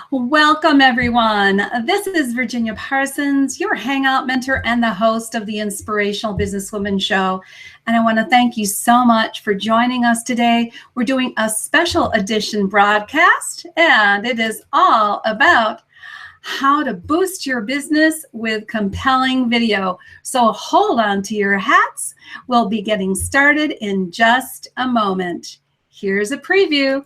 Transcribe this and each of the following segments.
Welcome, everyone. This is Virginia Parsons, your Hangout mentor and the host of the Inspirational Business Women show. And I want to thank you so much for joining us today. We're doing a special edition broadcast, and it is all about how to boost your business with compelling video. So hold on to your hats. We'll be getting started in just a moment. Here's a preview.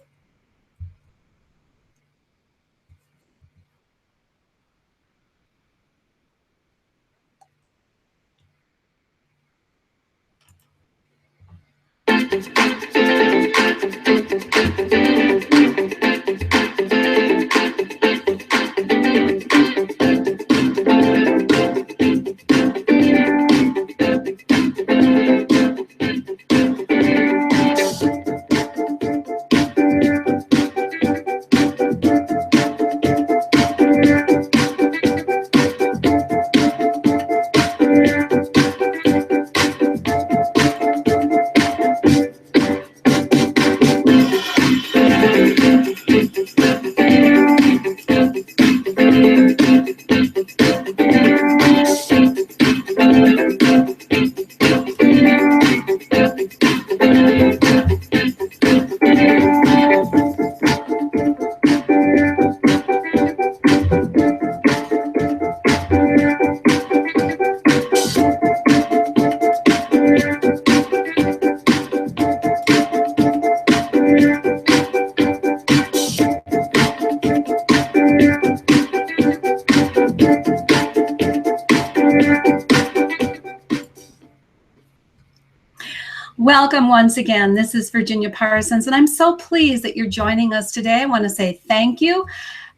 Welcome once again. This is Virginia Parsons, and I'm so pleased that you're joining us today. I want to say thank you.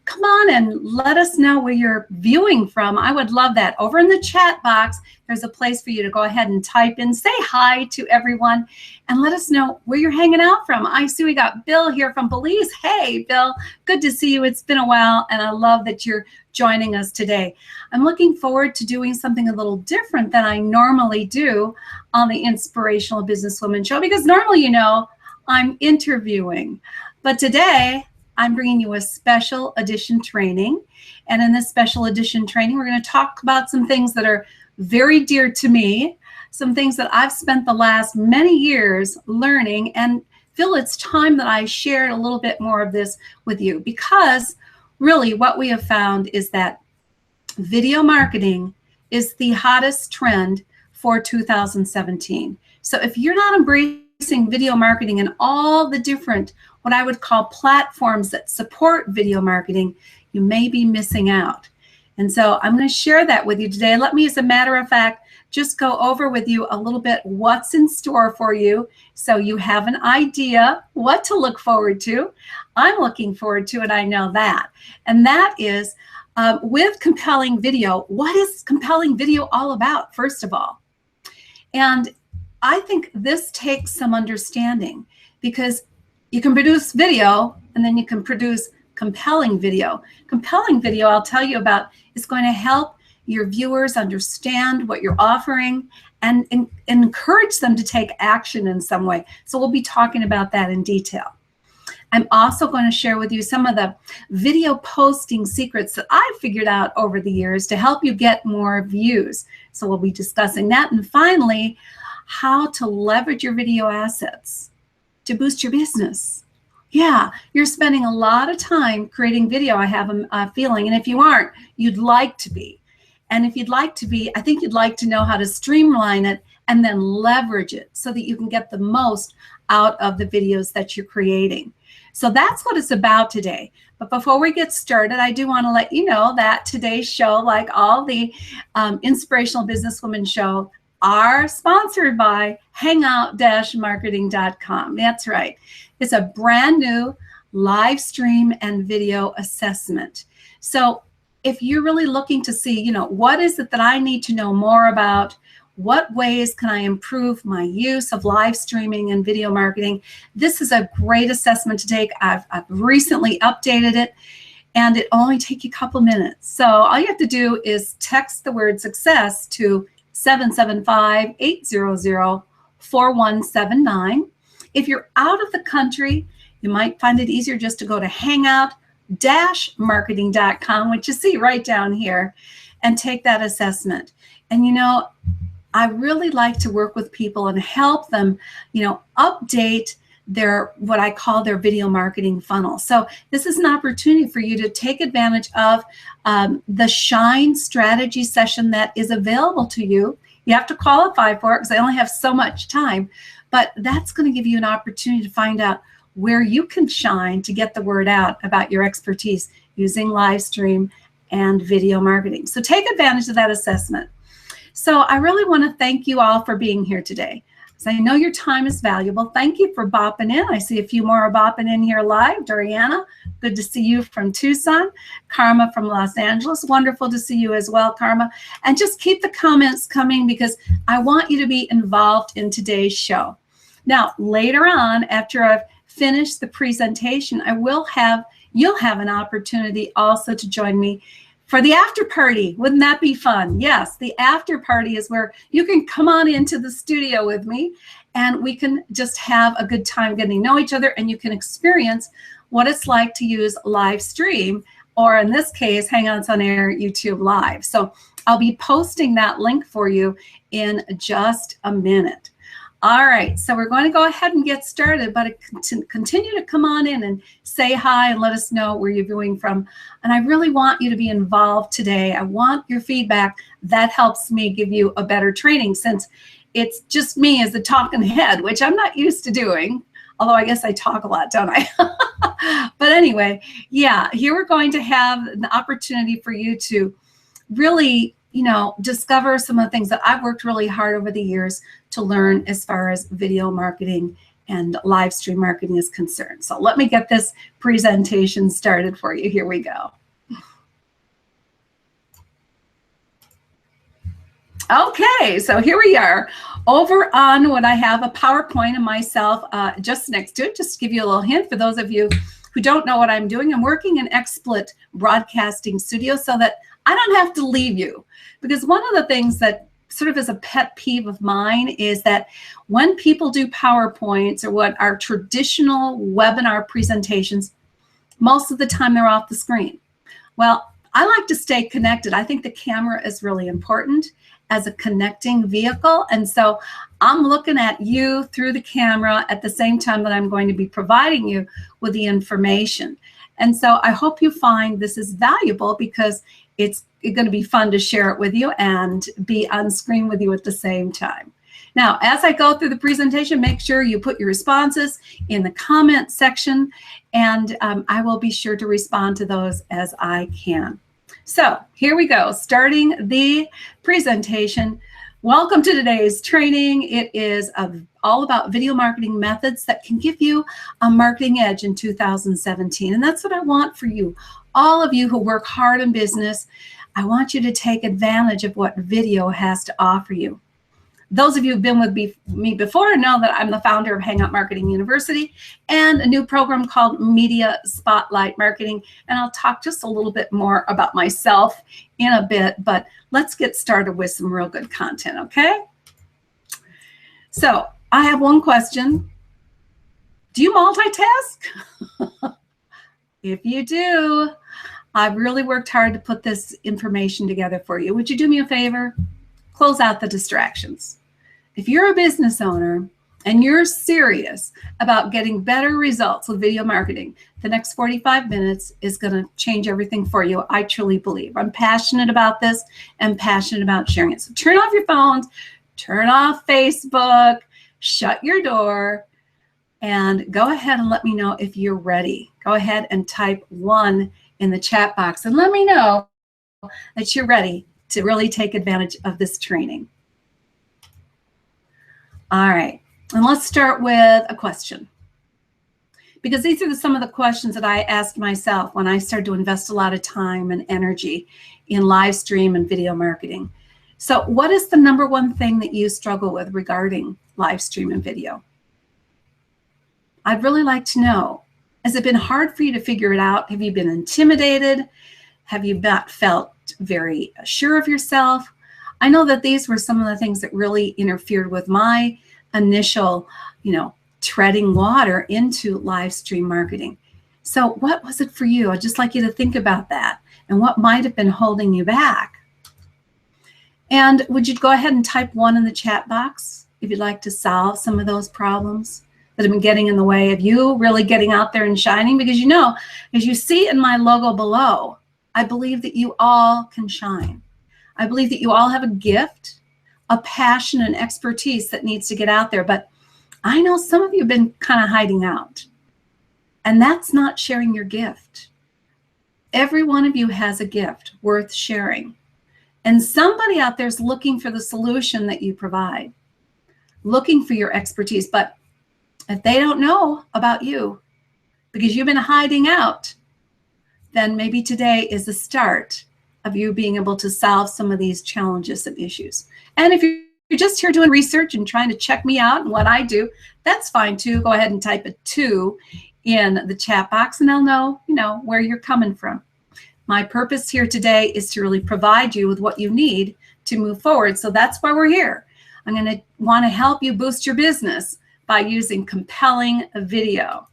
Come on and let us know where you're viewing from. I would love that. Over in the chat box, there's a place for you to go ahead and type in, say hi to everyone, and let us know where you're hanging out from. I see we got Bill here from Belize. Hey, Bill, good to see you. It's been a while, and I love that you're joining us today. I'm looking forward to doing something a little different than I normally do on the Inspirational Business Women show, because normally, you know, I'm interviewing, but today I'm bringing you a special edition training. And in this special edition training, we're going to talk about some things that are very dear to me, some things that I've spent the last many years learning, and feel it's time that I shared a little bit more of this with you, because really what we have found is that video marketing is the hottest trend for 2017. So if you're not embracing video marketing and all the different, what I would call platforms that support video marketing, you may be missing out. And so I'm going to share that with you today. Let me, as a matter of fact, just go over with you a little bit what's in store for you, so you have an idea what to look forward to. I'm looking forward to it, I know that. And that is with compelling video. What is compelling video all about, first of all? And I think this takes some understanding, because you can produce video and then you can produce compelling video. Compelling video, I'll tell you about, is going to help your viewers understand what you're offering and encourage them to take action in some way. So we'll be talking about that in detail. I'm also going to share with you some of the video posting secrets that I've figured out over the years to help you get more views. So we'll be discussing that. And finally, how to leverage your video assets to boost your business. Yeah, you're spending a lot of time creating video, I have a feeling. And if you aren't, you'd like to be. And if you'd like to be, I think you'd like to know how to streamline it and then leverage it so that you can get the most out of the videos that you're creating. So that's what it's about today. But before we get started, I do want to let you know that today's show, like all the Inspirational Business Women show, are sponsored by hangout-marketing.com. That's right. It's a brand new live stream and video assessment. So if you're really looking to see, you know, what is it that I need to know more about? What ways can I improve my use of live streaming and video marketing? This is a great assessment to take. I've recently updated it, and it only takes you a couple minutes. So all you have to do is text the word success to 775-800-4179. If you're out of the country, you might find it easier just to go to hangout marketing.com, which you see right down here, and take that assessment. And you know, I really like to work with people and help them, you know, update their, what I call their video marketing funnel. So this is an opportunity for you to take advantage of the Shine strategy session that is available to you. You have to qualify for it because I only have so much time, but that's going to give you an opportunity to find out where you can shine to get the word out about your expertise using live stream and video marketing. So take advantage of that assessment. So I really want to thank you all for being here today. So I know your time is valuable. Thank you for bopping in. I see a few more are bopping in here live. Doriana, good to see you from Tucson. Karma from Los Angeles, wonderful to see you as well, Karma. And just keep the comments coming because I want you to be involved in today's show. Now, later on, after I've finished the presentation, you'll have an opportunity also to join me for the after party. Wouldn't that be fun? Yes, the after party is where you can come on into the studio with me and we can just have a good time getting to know each other, and you can experience what it's like to use live stream, or in this case, Hangouts on Air YouTube Live. So I'll be posting that link for you in just a minute. All right, so we're going to go ahead and get started, but continue to come on in and say hi and let us know where you're viewing from. And I really want you to be involved today. I want your feedback. That helps me give you a better training, since it's just me as the talking head, which I'm not used to doing, although I guess I talk a lot, don't I? But anyway, yeah, here we're going to have an opportunity for you to really, you know, discover some of the things that I've worked really hard over the years to learn as far as video marketing and live stream marketing is concerned. So let me get this presentation started for you. Here we go. Okay, so here we are over on what I have a PowerPoint and myself just next to it. Just to give you a little hint for those of you who don't know what I'm doing, I'm working in XSplit Broadcasting Studio so that I don't have to leave you. Because one of the things that sort of is a pet peeve of mine is that when people do PowerPoints or what are traditional webinar presentations, most of the time they're off the screen. Well, I like to stay connected. I think the camera is really important as a connecting vehicle. And so I'm looking at you through the camera at the same time that I'm going to be providing you with the information. And so I hope you find this is valuable, because it's going to be fun to share it with you and be on screen with you at the same time. Now, as I go through the presentation, make sure you put your responses in the comment section, and I will be sure to respond to those as I can. So here we go, starting the presentation. Welcome to today's training. It is all about video marketing methods that can give you a marketing edge in 2017. And that's what I want for you. All of you who work hard in business, I want you to take advantage of what video has to offer you. Those of you who've been with me before know that I'm the founder of Hangout Marketing University and a new program called Media Spotlight Marketing. And I'll talk just a little bit more about myself in a bit, but let's get started with some real good content, okay? So I have one question. Do you multitask? If you do, I've really worked hard to put this information together for you. Would you do me a favor? Close out the distractions. If you're a business owner and you're serious about getting better results with video marketing, the next 45 minutes is going to change everything for you. I truly believe. I'm passionate about this and passionate about sharing it. So turn off your phones, turn off Facebook, shut your door, and go ahead and let me know if you're ready. Go ahead and type 1 in the chat box and let me know that you're ready to really take advantage of this training. All right, and let's start with a question, because these are some of the questions that I asked myself when I started to invest a lot of time and energy in live stream and video marketing. So what is the number one thing that you struggle with regarding live stream and video? I'd really like to know. Has it been hard for you to figure it out? Have you been intimidated? Have you not felt very sure of yourself? I know that these were some of the things that really interfered with my initial, treading water into live stream marketing. So what was it for you? I'd just like you to think about that and what might have been holding you back. And would you go ahead and type 1 in the chat box if you'd like to solve some of those problems that have been getting in the way of you really getting out there and shining? Because you know, as you see in my logo below, I believe that you all can shine. I believe that you all have a gift, a passion, and expertise that needs to get out there. But I know some of you have been kind of hiding out. And that's not sharing your gift. Every one of you has a gift worth sharing. And somebody out there is looking for the solution that you provide, looking for your expertise. But if they don't know about you because you've been hiding out, then maybe today is the start of you being able to solve some of these challenges and issues. And if you're just here doing research and trying to check me out and what I do, that's fine too. Go ahead and type a 2 in the chat box and I'll know, where you're coming from. My purpose here today is to really provide you with what you need to move forward. So that's why we're here. I'm going to want to help you boost your business by using compelling video.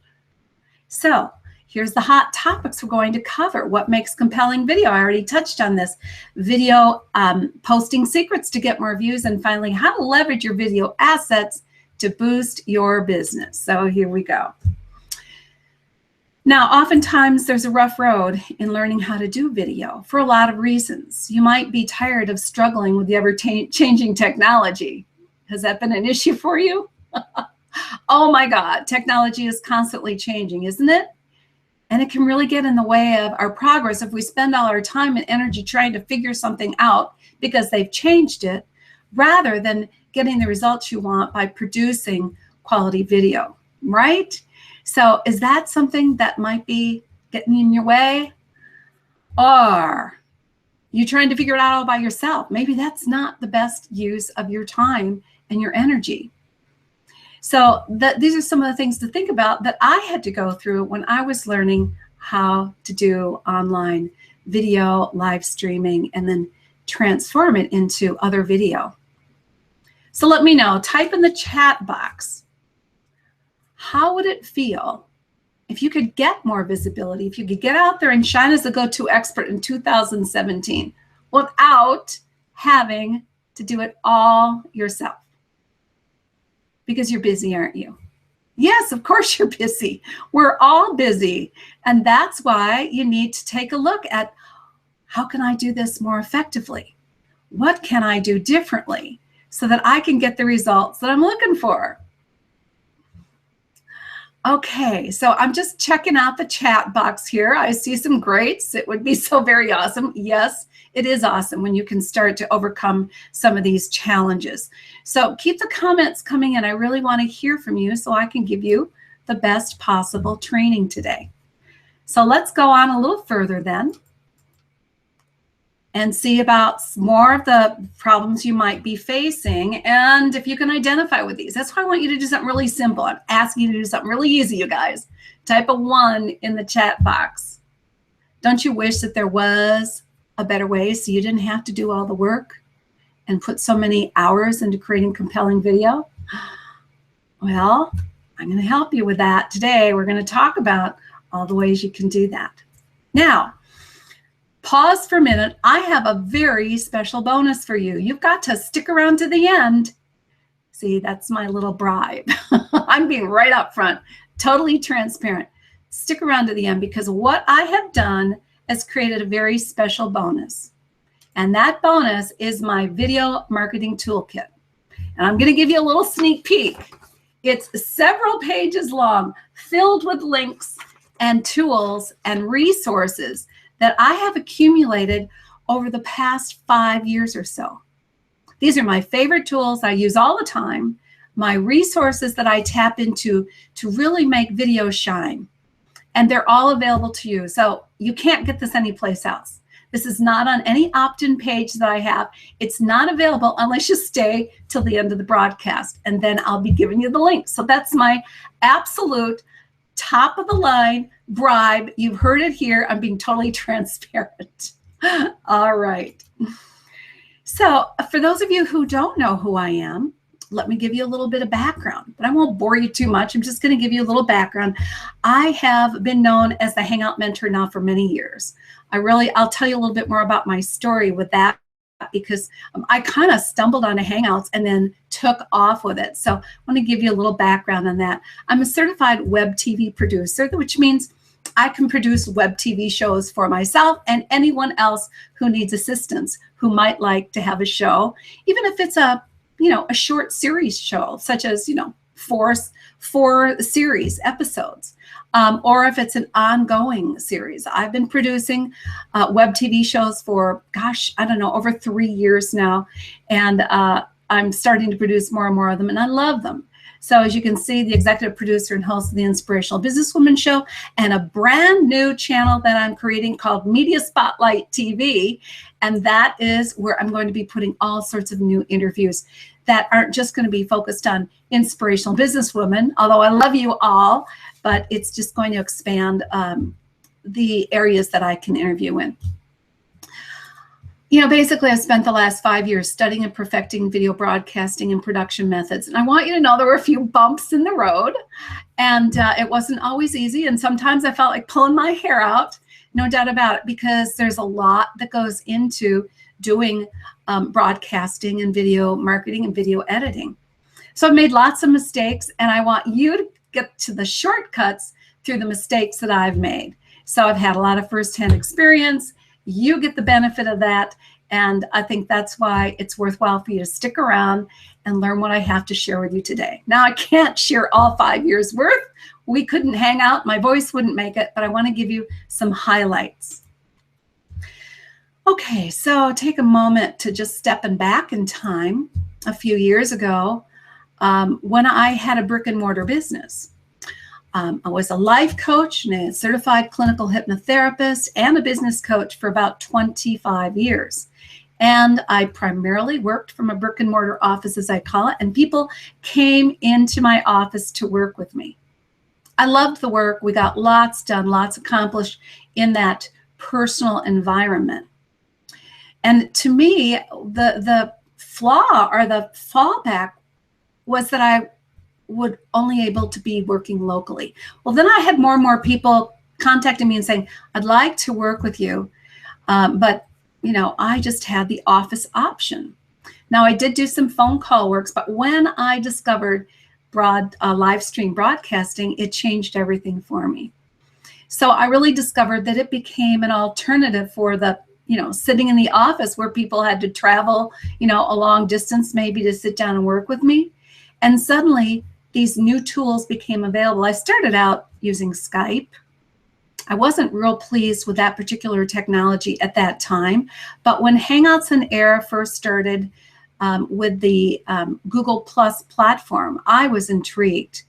So here's the hot topics we're going to cover. What makes compelling video? I already touched on this. Video posting secrets to get more views, and finally, how to leverage your video assets to boost your business. So here we go. Now, oftentimes there's a rough road in learning how to do video for a lot of reasons. You might be tired of struggling with the ever-changing technology. Has that been an issue for you? Oh my God, technology is constantly changing, isn't it? And it can really get in the way of our progress if we spend all our time and energy trying to figure something out because they've changed it, rather than getting the results you want by producing quality video, right? So is that something that might be getting in your way? Or you trying to figure it out all by yourself? Maybe that's not the best use of your time and your energy. So these are some of the things to think about that I had to go through when I was learning how to do online video, live streaming, and then transform it into other video. So let me know, type in the chat box, how would it feel if you could get more visibility, if you could get out there and shine as a go-to expert in 2017 without having to do it all yourself? Because you're busy, aren't you? Yes, of course you're busy. We're all busy. And that's why you need to take a look at, how can I do this more effectively? What can I do differently so that I can get the results that I'm looking for? Okay, so I'm just checking out the chat box here. I see some greats. It would be so very awesome. Yes, it is awesome when you can start to overcome some of these challenges. So keep the comments coming in. I really want to hear from you so I can give you the best possible training today. So let's go on a little further then and see about more of the problems you might be facing and if you can identify with these. That's why I want you to do something really simple. I'm asking you to do something really easy, you guys. Type a 1 in the chat box. Don't you wish that there was a better way so you didn't have to do all the work and put so many hours into creating compelling video? Well, I'm going to help you with that today. We're going to talk about all the ways you can do that. Now, pause for a minute. I have a very special bonus for you. You've got to stick around to the end. See, that's my little bribe. I'm being right up front, totally transparent. Stick around to the end because what I have done has created a very special bonus. And that bonus is my video marketing toolkit. And I'm going to give you a little sneak peek. It's several pages long, filled with links and tools and resources that I have accumulated over the past 5 years or so. These are my favorite tools I use all the time, my resources that I tap into to really make videos shine. And they're all available to you. So you can't get this anyplace else. This is not on any opt-in page that I have. It's not available unless you stay till the end of the broadcast. And then I'll be giving you the link. So that's my absolute top of the line bribe. You've heard it here. I'm being totally transparent. All right. So for those of you who don't know who I am, let me give you a little bit of background, but I won't bore you too much. I'm just going to give you a little background. I have been known as the Hangout Mentor now for many years. I'll tell you a little bit more about my story with that, because I kind of stumbled onto Hangouts and then took off with it. So I want to give you a little background on that. I'm a certified web TV producer, which means I can produce web TV shows for myself and anyone else who needs assistance, who might like to have a show, even if it's a short series show, such as, four series episodes, or if it's an ongoing series. I've been producing web TV shows for, over 3 years now, and I'm starting to produce more and more of them, and I love them. So as you can see, the executive producer and host of the Inspirational Business Women show, and a brand new channel that I'm creating called Media Spotlight TV. And that is where I'm going to be putting all sorts of new interviews that aren't just going to be focused on inspirational business women, although I love you all, but it's just going to expand the areas that I can interview in. Basically, I've spent the last 5 years studying and perfecting video broadcasting and production methods. And I want you to know there were a few bumps in the road, and it wasn't always easy. And sometimes I felt like pulling my hair out, no doubt about it, because there's a lot that goes into doing broadcasting and video marketing and video editing. So I've made lots of mistakes, and I want you to get to the shortcuts through the mistakes that I've made. So I've had a lot of firsthand experience. You get the benefit of that, and I think that's why it's worthwhile for you to stick around and learn what I have to share with you today. Now, I can't share all 5 years worth. We couldn't hang out. My voice wouldn't make it, but I want to give you some highlights. Okay, so take a moment to just stepping back in time a few years ago when I had a brick and mortar business. I was a life coach and a certified clinical hypnotherapist and a business coach for about 25 years. And I primarily worked from a brick and mortar office, as I call it, and people came into my office to work with me. I loved the work. We got lots done, lots accomplished in that personal environment. And to me, the flaw or the fallback was that I would only able to be working locally. Well, then I had more and more people contacting me and saying, I'd like to work with you, but I just had the office option. Now, I did do some phone call works, but when I discovered live stream broadcasting, it changed everything for me. So I really discovered that it became an alternative for the sitting in the office where people had to travel, a long distance maybe to sit down and work with me. And suddenly these new tools became available. I started out using Skype. I wasn't real pleased with that particular technology at that time, but when Hangouts on Air first started with the Google Plus platform, I was intrigued.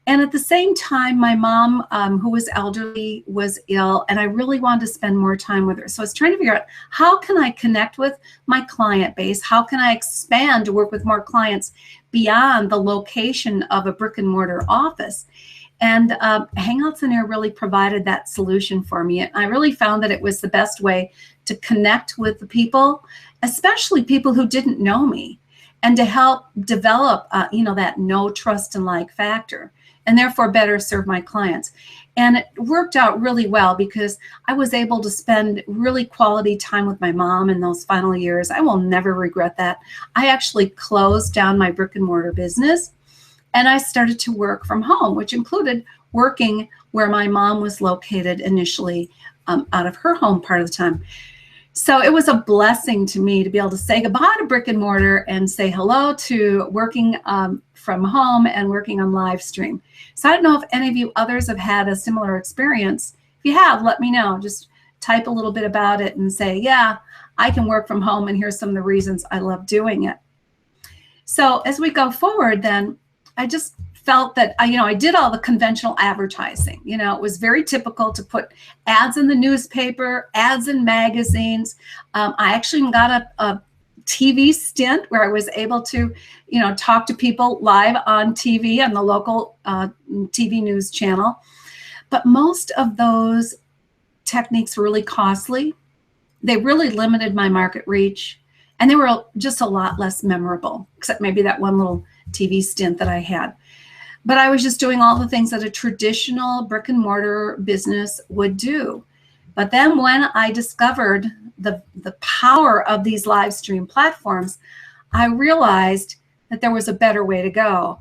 And at the same time, my mom, who was elderly, was ill, and I really wanted to spend more time with her. So I was trying to figure out, how can I connect with my client base? How can I expand to work with more clients beyond the location of a brick and mortar office? And Hangouts on Air really provided that solution for me. And I really found that it was the best way to connect with the people, especially people who didn't know me, and to help develop, that know, trust, and like factor, and therefore better serve my clients. And it worked out really well because I was able to spend really quality time with my mom in those final years. I will never regret that. I actually closed down my brick and mortar business, and I started to work from home, which included working where my mom was located initially, out of her home part of the time. So it was a blessing to me to be able to say goodbye to brick and mortar and say hello to working from home and working on live stream. So I don't know if any of you others have had a similar experience. If you have, let me know. Just type a little bit about it and say, yeah, I can work from home, and here's some of the reasons I love doing it. So as we go forward, then I just felt that I did all the conventional advertising. It was very typical to put ads in the newspaper, ads in magazines. I actually got a TV stint where I was able to, talk to people live on TV on the local TV news channel. But most of those techniques were really costly. They really limited my market reach, and they were just a lot less memorable, except maybe that one little TV stint that I had. But I was just doing all the things that a traditional brick and mortar business would do. But then when I discovered the power of these live stream platforms, I realized that there was a better way to go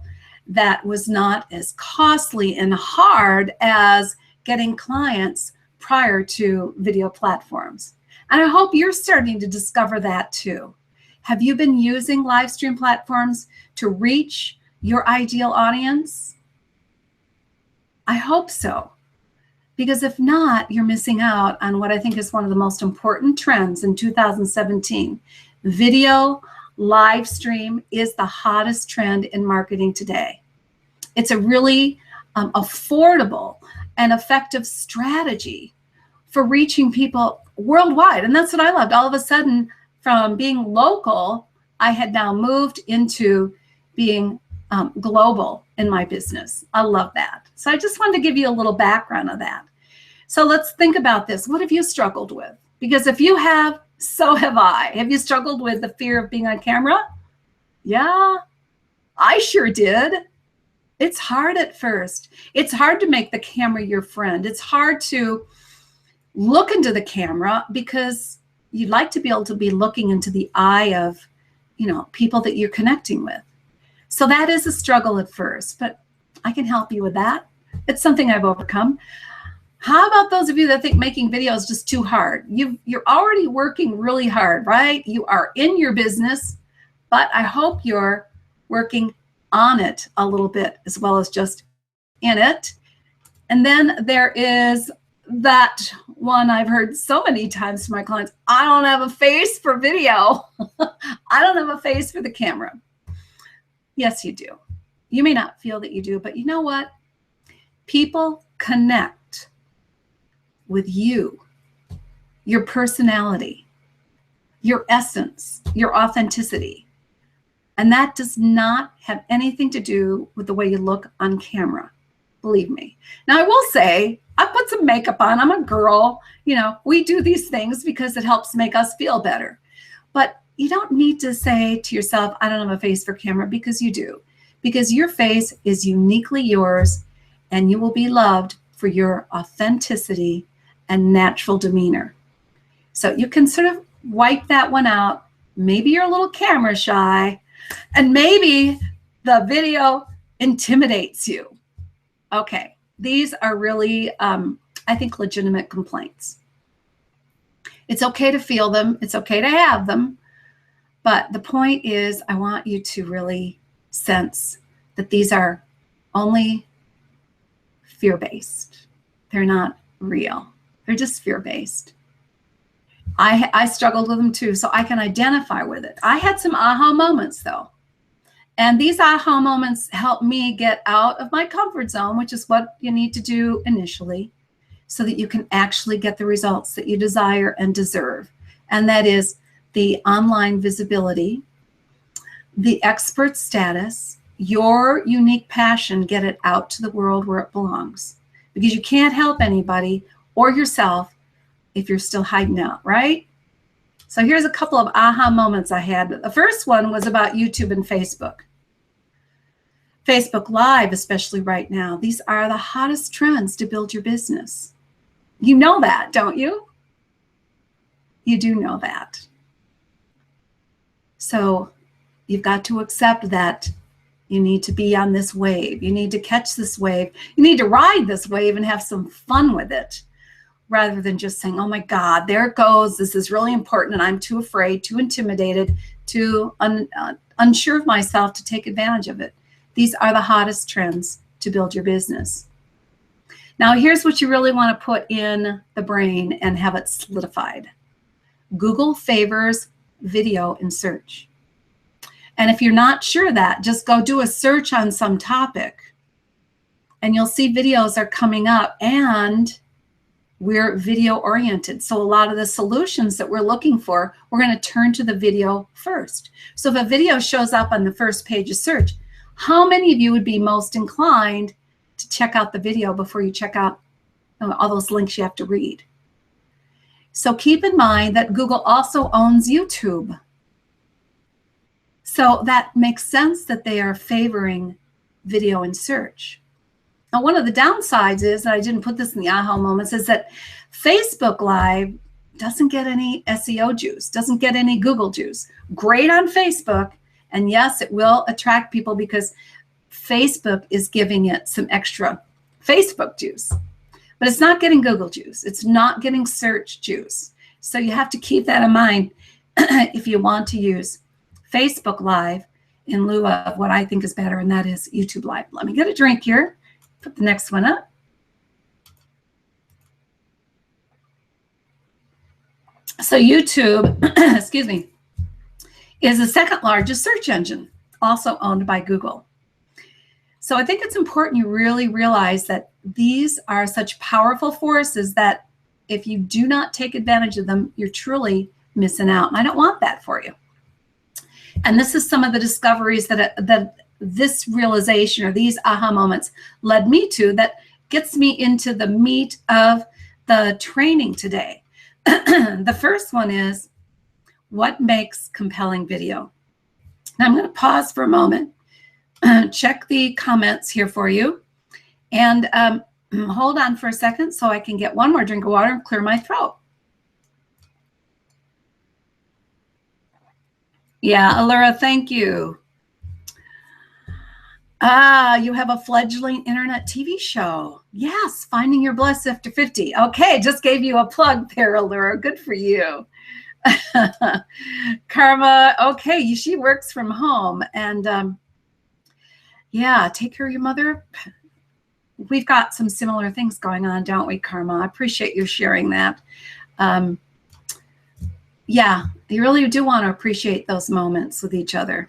that was not as costly and hard as getting clients prior to video platforms. And I hope you're starting to discover that too. Have you been using live stream platforms to reach your ideal audience? I hope so. Because if not, you're missing out on what I think is one of the most important trends in 2017. Video live stream is the hottest trend in marketing today. It's a really affordable and effective strategy for reaching people worldwide. And that's what I loved. All of a sudden, from being local, I had now moved into being global in my business. I love that. So I just wanted to give you a little background of that. So let's think about this. What have you struggled with? Because if you have, so have I. Have you struggled with the fear of being on camera? Yeah, I sure did. It's hard at first. It's hard to make the camera your friend. It's hard to look into the camera because you'd like to be able to be looking into the eye of, people that you're connecting with. So that is a struggle at first, but I can help you with that. It's something I've overcome. How about those of you that think making videos is just too hard? You're already working really hard, right? You are in your business, but I hope you're working on it a little bit as well as just in it. And then there is that one I've heard so many times from my clients. I don't have a face for video. I don't have a face for the camera. Yes, you do. You may not feel that you do, but you know what? People connect with you, your personality, your essence, your authenticity. And that does not have anything to do with the way you look on camera. Believe me. Now, I will say, I put some makeup on. I'm a girl. We do these things because it helps make us feel better. But you don't need to say to yourself, I don't have a face for camera, because you do. Because your face is uniquely yours, and you will be loved for your authenticity and natural demeanor. So you can sort of wipe that one out. Maybe you're a little camera shy, and maybe the video intimidates you. Okay, these are really, I think, legitimate complaints. It's okay to feel them. It's okay to have them. But the point is, I want you to really sense that these are only fear-based. They're not real. They're just fear-based. I struggled with them too, so I can identify with it. I had some aha moments though. And these aha moments help me get out of my comfort zone, which is what you need to do initially, so that you can actually get the results that you desire and deserve. And that is the online visibility, the expert status, your unique passion, get it out to the world where it belongs. Because you can't help anybody or yourself if you're still hiding out, right? So here's a couple of aha moments I had. The first one was about YouTube and Facebook. Facebook Live, especially right now, these are the hottest trends to build your business. You know that, don't you? You do know that. So you've got to accept that you need to be on this wave. You need to catch this wave. You need to ride this wave and have some fun with it, rather than just saying, oh my God, there it goes. This is really important, and I'm too afraid, too intimidated, too unsure of myself to take advantage of it. These are the hottest trends to build your business. Now, here's what you really want to put in the brain and have it solidified. Google favors video in search. And if you're not sure of that, just go do a search on some topic, and you'll see videos are coming up, and we're video oriented. So a lot of the solutions that we're looking for, we're going to turn to the video first. So if a video shows up on the first page of search, how many of you would be most inclined to check out the video before you check out all those links you have to read? So keep in mind that Google also owns YouTube. So that makes sense that they are favoring video in search. Now, one of the downsides is, and I didn't put this in the aha moments, is that Facebook Live doesn't get any SEO juice, doesn't get any Google juice. Great on Facebook, and yes, it will attract people because Facebook is giving it some extra Facebook juice, but it's not getting Google juice. It's not getting search juice. So you have to keep that in mind if you want to use Facebook Live in lieu of what I think is better, and that is YouTube Live. Let me get a drink here. Put the next one up. So YouTube, excuse me, is the second largest search engine, also owned by Google. So I think it's important you really realize that these are such powerful forces that if you do not take advantage of them, you're truly missing out. And I don't want that for you. And this is some of the discoveries that this realization or these aha moments led me to, that gets me into the meat of the training today. The first one is, what makes compelling video? Now I'm going to pause for a moment, check the comments here for you, and hold on for a second so I can get one more drink of water and clear my throat. Yeah, Allura, thank you. You have a fledgling internet TV show. Yes, Finding Your Bliss After 50. Okay, just gave you a plug there, Allura. Good for you. Karma, okay, she works from home. And yeah, take care of your mother. We've got some similar things going on, don't we, Karma? I appreciate you sharing that. Yeah, you really do want to appreciate those moments with each other.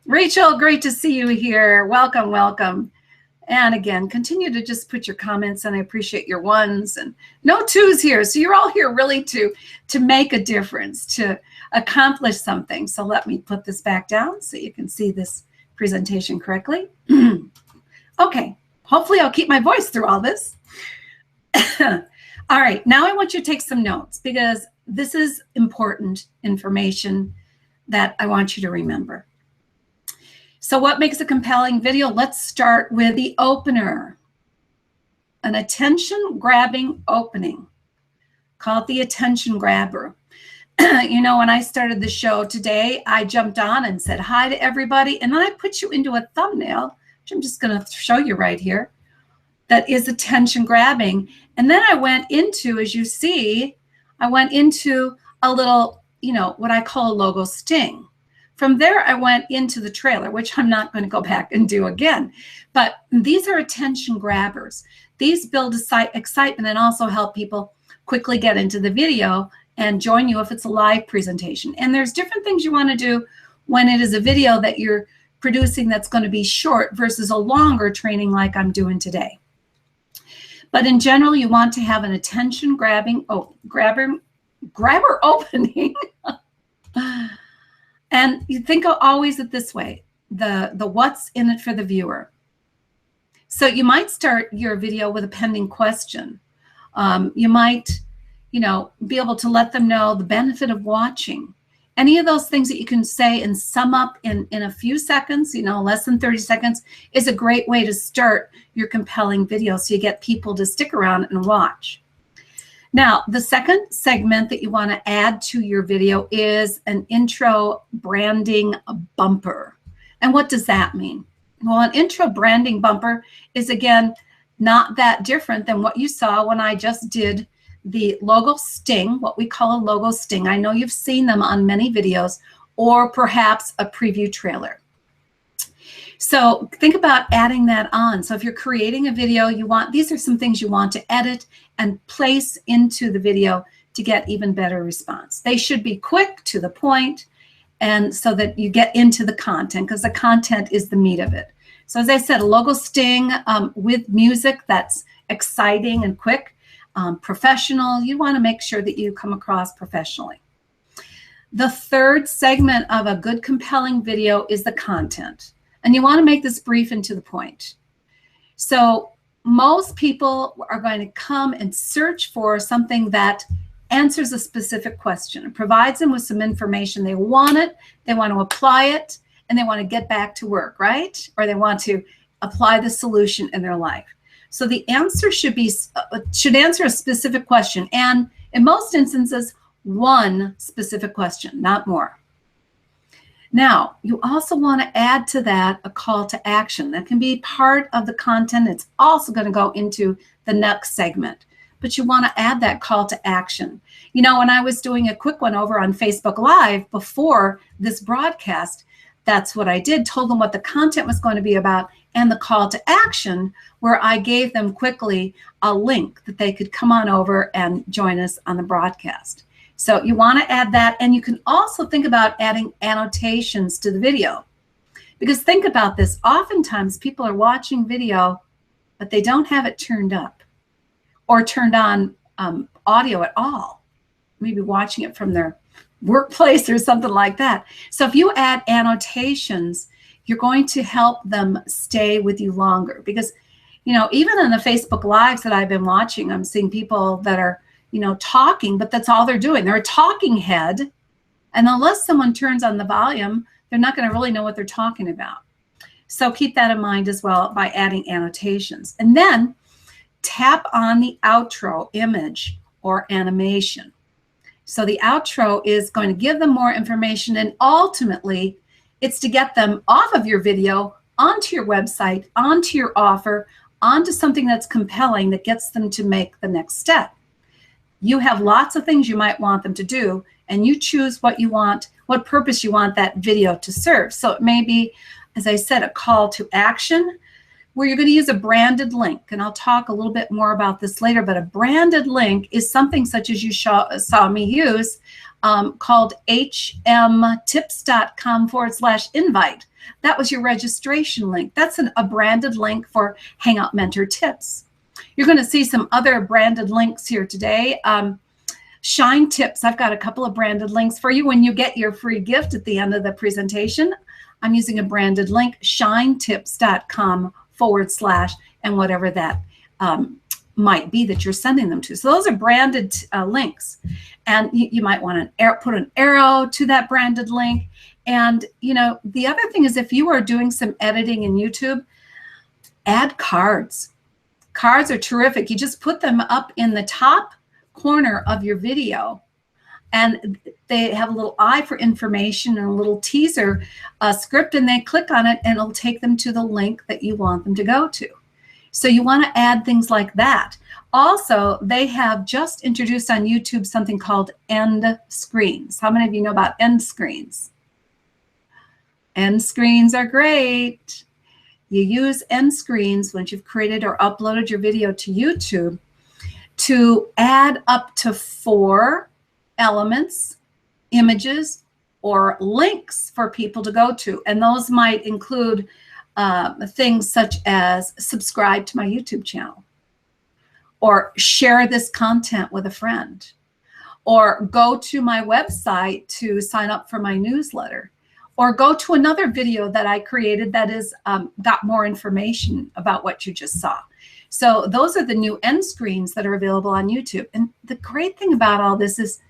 Rachel, great to see you here. Welcome, welcome. And again, continue to just put your comments, and I appreciate your ones, and no twos here. So you're all here really to make a difference, to accomplish something. So let me put this back down so you can see this presentation correctly. Okay, hopefully I'll keep my voice through all this. All right, now I want you to take some notes, because this is important information that I want you to remember. So what makes a compelling video? Let's start with the opener. An attention-grabbing opening. Call it the attention grabber. You know, when I started the show today, I jumped on and said hi to everybody, and then I put you into a thumbnail, which I'm just going to show you right here, that is attention-grabbing. And then I went into, as you see, I went into a little, you know, what I call a logo sting. From there, I went into the trailer, which I'm not going to go back and do again. But these are attention grabbers. These build excitement and also help people quickly get into the video and join you if it's a live presentation. And there's different things you want to do when it is a video that you're producing that's going to be short versus a longer training like I'm doing today. But in general, you want to have an attention grabbing, grabber opening. And you think always it this way, the what's in it for the viewer. So you might start your video with a pending question. You might, you know, be able to let them know the benefit of watching. Any of those things that you can say and sum up in a few seconds, you know, less than 30 seconds, is a great way to start your compelling video so you get people to stick around and watch. Now, the second segment that you want to add to your video is an intro branding bumper. And what does that mean? Well, an intro branding bumper is, again, not that different than what you saw when I just did the logo sting, what we call a logo sting. I know you've seen them on many videos, or perhaps a preview trailer. So think about adding that on. So if you're creating a video, these are some things you want to edit and place into the video to get even better response. They should be quick, to the point, and so that you get into the content, because the content is the meat of it. So as I said, a logo sting with music that's exciting and quick, professional. You want to make sure that you come across professionally. The third segment of a good, compelling video is the content. And you want to make this brief and to the point. So most people are going to come and search for something that answers a specific question. It provides them with some information. They want it, they want to apply it, and they want to get back to work, right? Or they want to apply the solution in their life. So the answer should answer a specific question, and in most instances, one specific question, not more. Now, you also want to add to that a call to action. That can be part of the content. It's also going to go into the next segment, but you want to add that call to action. You know, when I was doing a quick one over on Facebook Live before this broadcast, that's what I did, told them what the content was going to be about and the call to action, where I gave them quickly a link that they could come on over and join us on the broadcast. So you want to add that, and you can also think about adding annotations to the video. Because think about this, oftentimes people are watching video, but they don't have it turned up or turned on audio at all. Maybe watching it from their workplace or something like that. So if you add annotations, you're going to help them stay with you longer. Because, you know, even in the Facebook Lives that I've been watching, I'm seeing people that are, you know, talking, but that's all they're doing. They're a talking head. And unless someone turns on the volume, they're not going to really know what they're talking about. So keep that in mind as well by adding annotations. And then tap on the outro image or animation. So the outro is going to give them more information, and ultimately it's to get them off of your video, onto your website, onto your offer, onto something that's compelling that gets them to make the next step. You have lots of things you might want them to do, and you choose what you want, what purpose you want that video to serve. So it may be, as I said, a call to action where you're going to use a branded link. And I'll talk a little bit more about this later, but a branded link is something such as you saw me use called hmtips.com/invite. That was your registration link. That's a branded link for Hangout Mentor Tips. You're going to see some other branded links here today. Shine Tips. I've got a couple of branded links for you when you get your free gift at the end of the presentation. I'm using a branded link, shinetips.com/ and whatever that might be that you're sending them to. So those are branded links. And you might want to put an arrow to that branded link. And, you know, the other thing is if you are doing some editing in YouTube, add cards. Cards are terrific. You just put them up in the top corner of your video, and they have a little eye for information and a little teaser script, and they click on it and it'll take them to the link that you want them to go to. So you want to add things like that. Also, they have just introduced on YouTube something called end screens. How many of you know about end screens? End screens are great. You use end screens once you've created or uploaded your video to YouTube to add up to 4 elements, images, or links for people to go to. And those might include things such as subscribe to my YouTube channel, or share this content with a friend, or go to my website to sign up for my newsletter, or go to another video that I created that is got more information about what you just saw. So those are the new end screens that are available on YouTube. And the great thing about all this is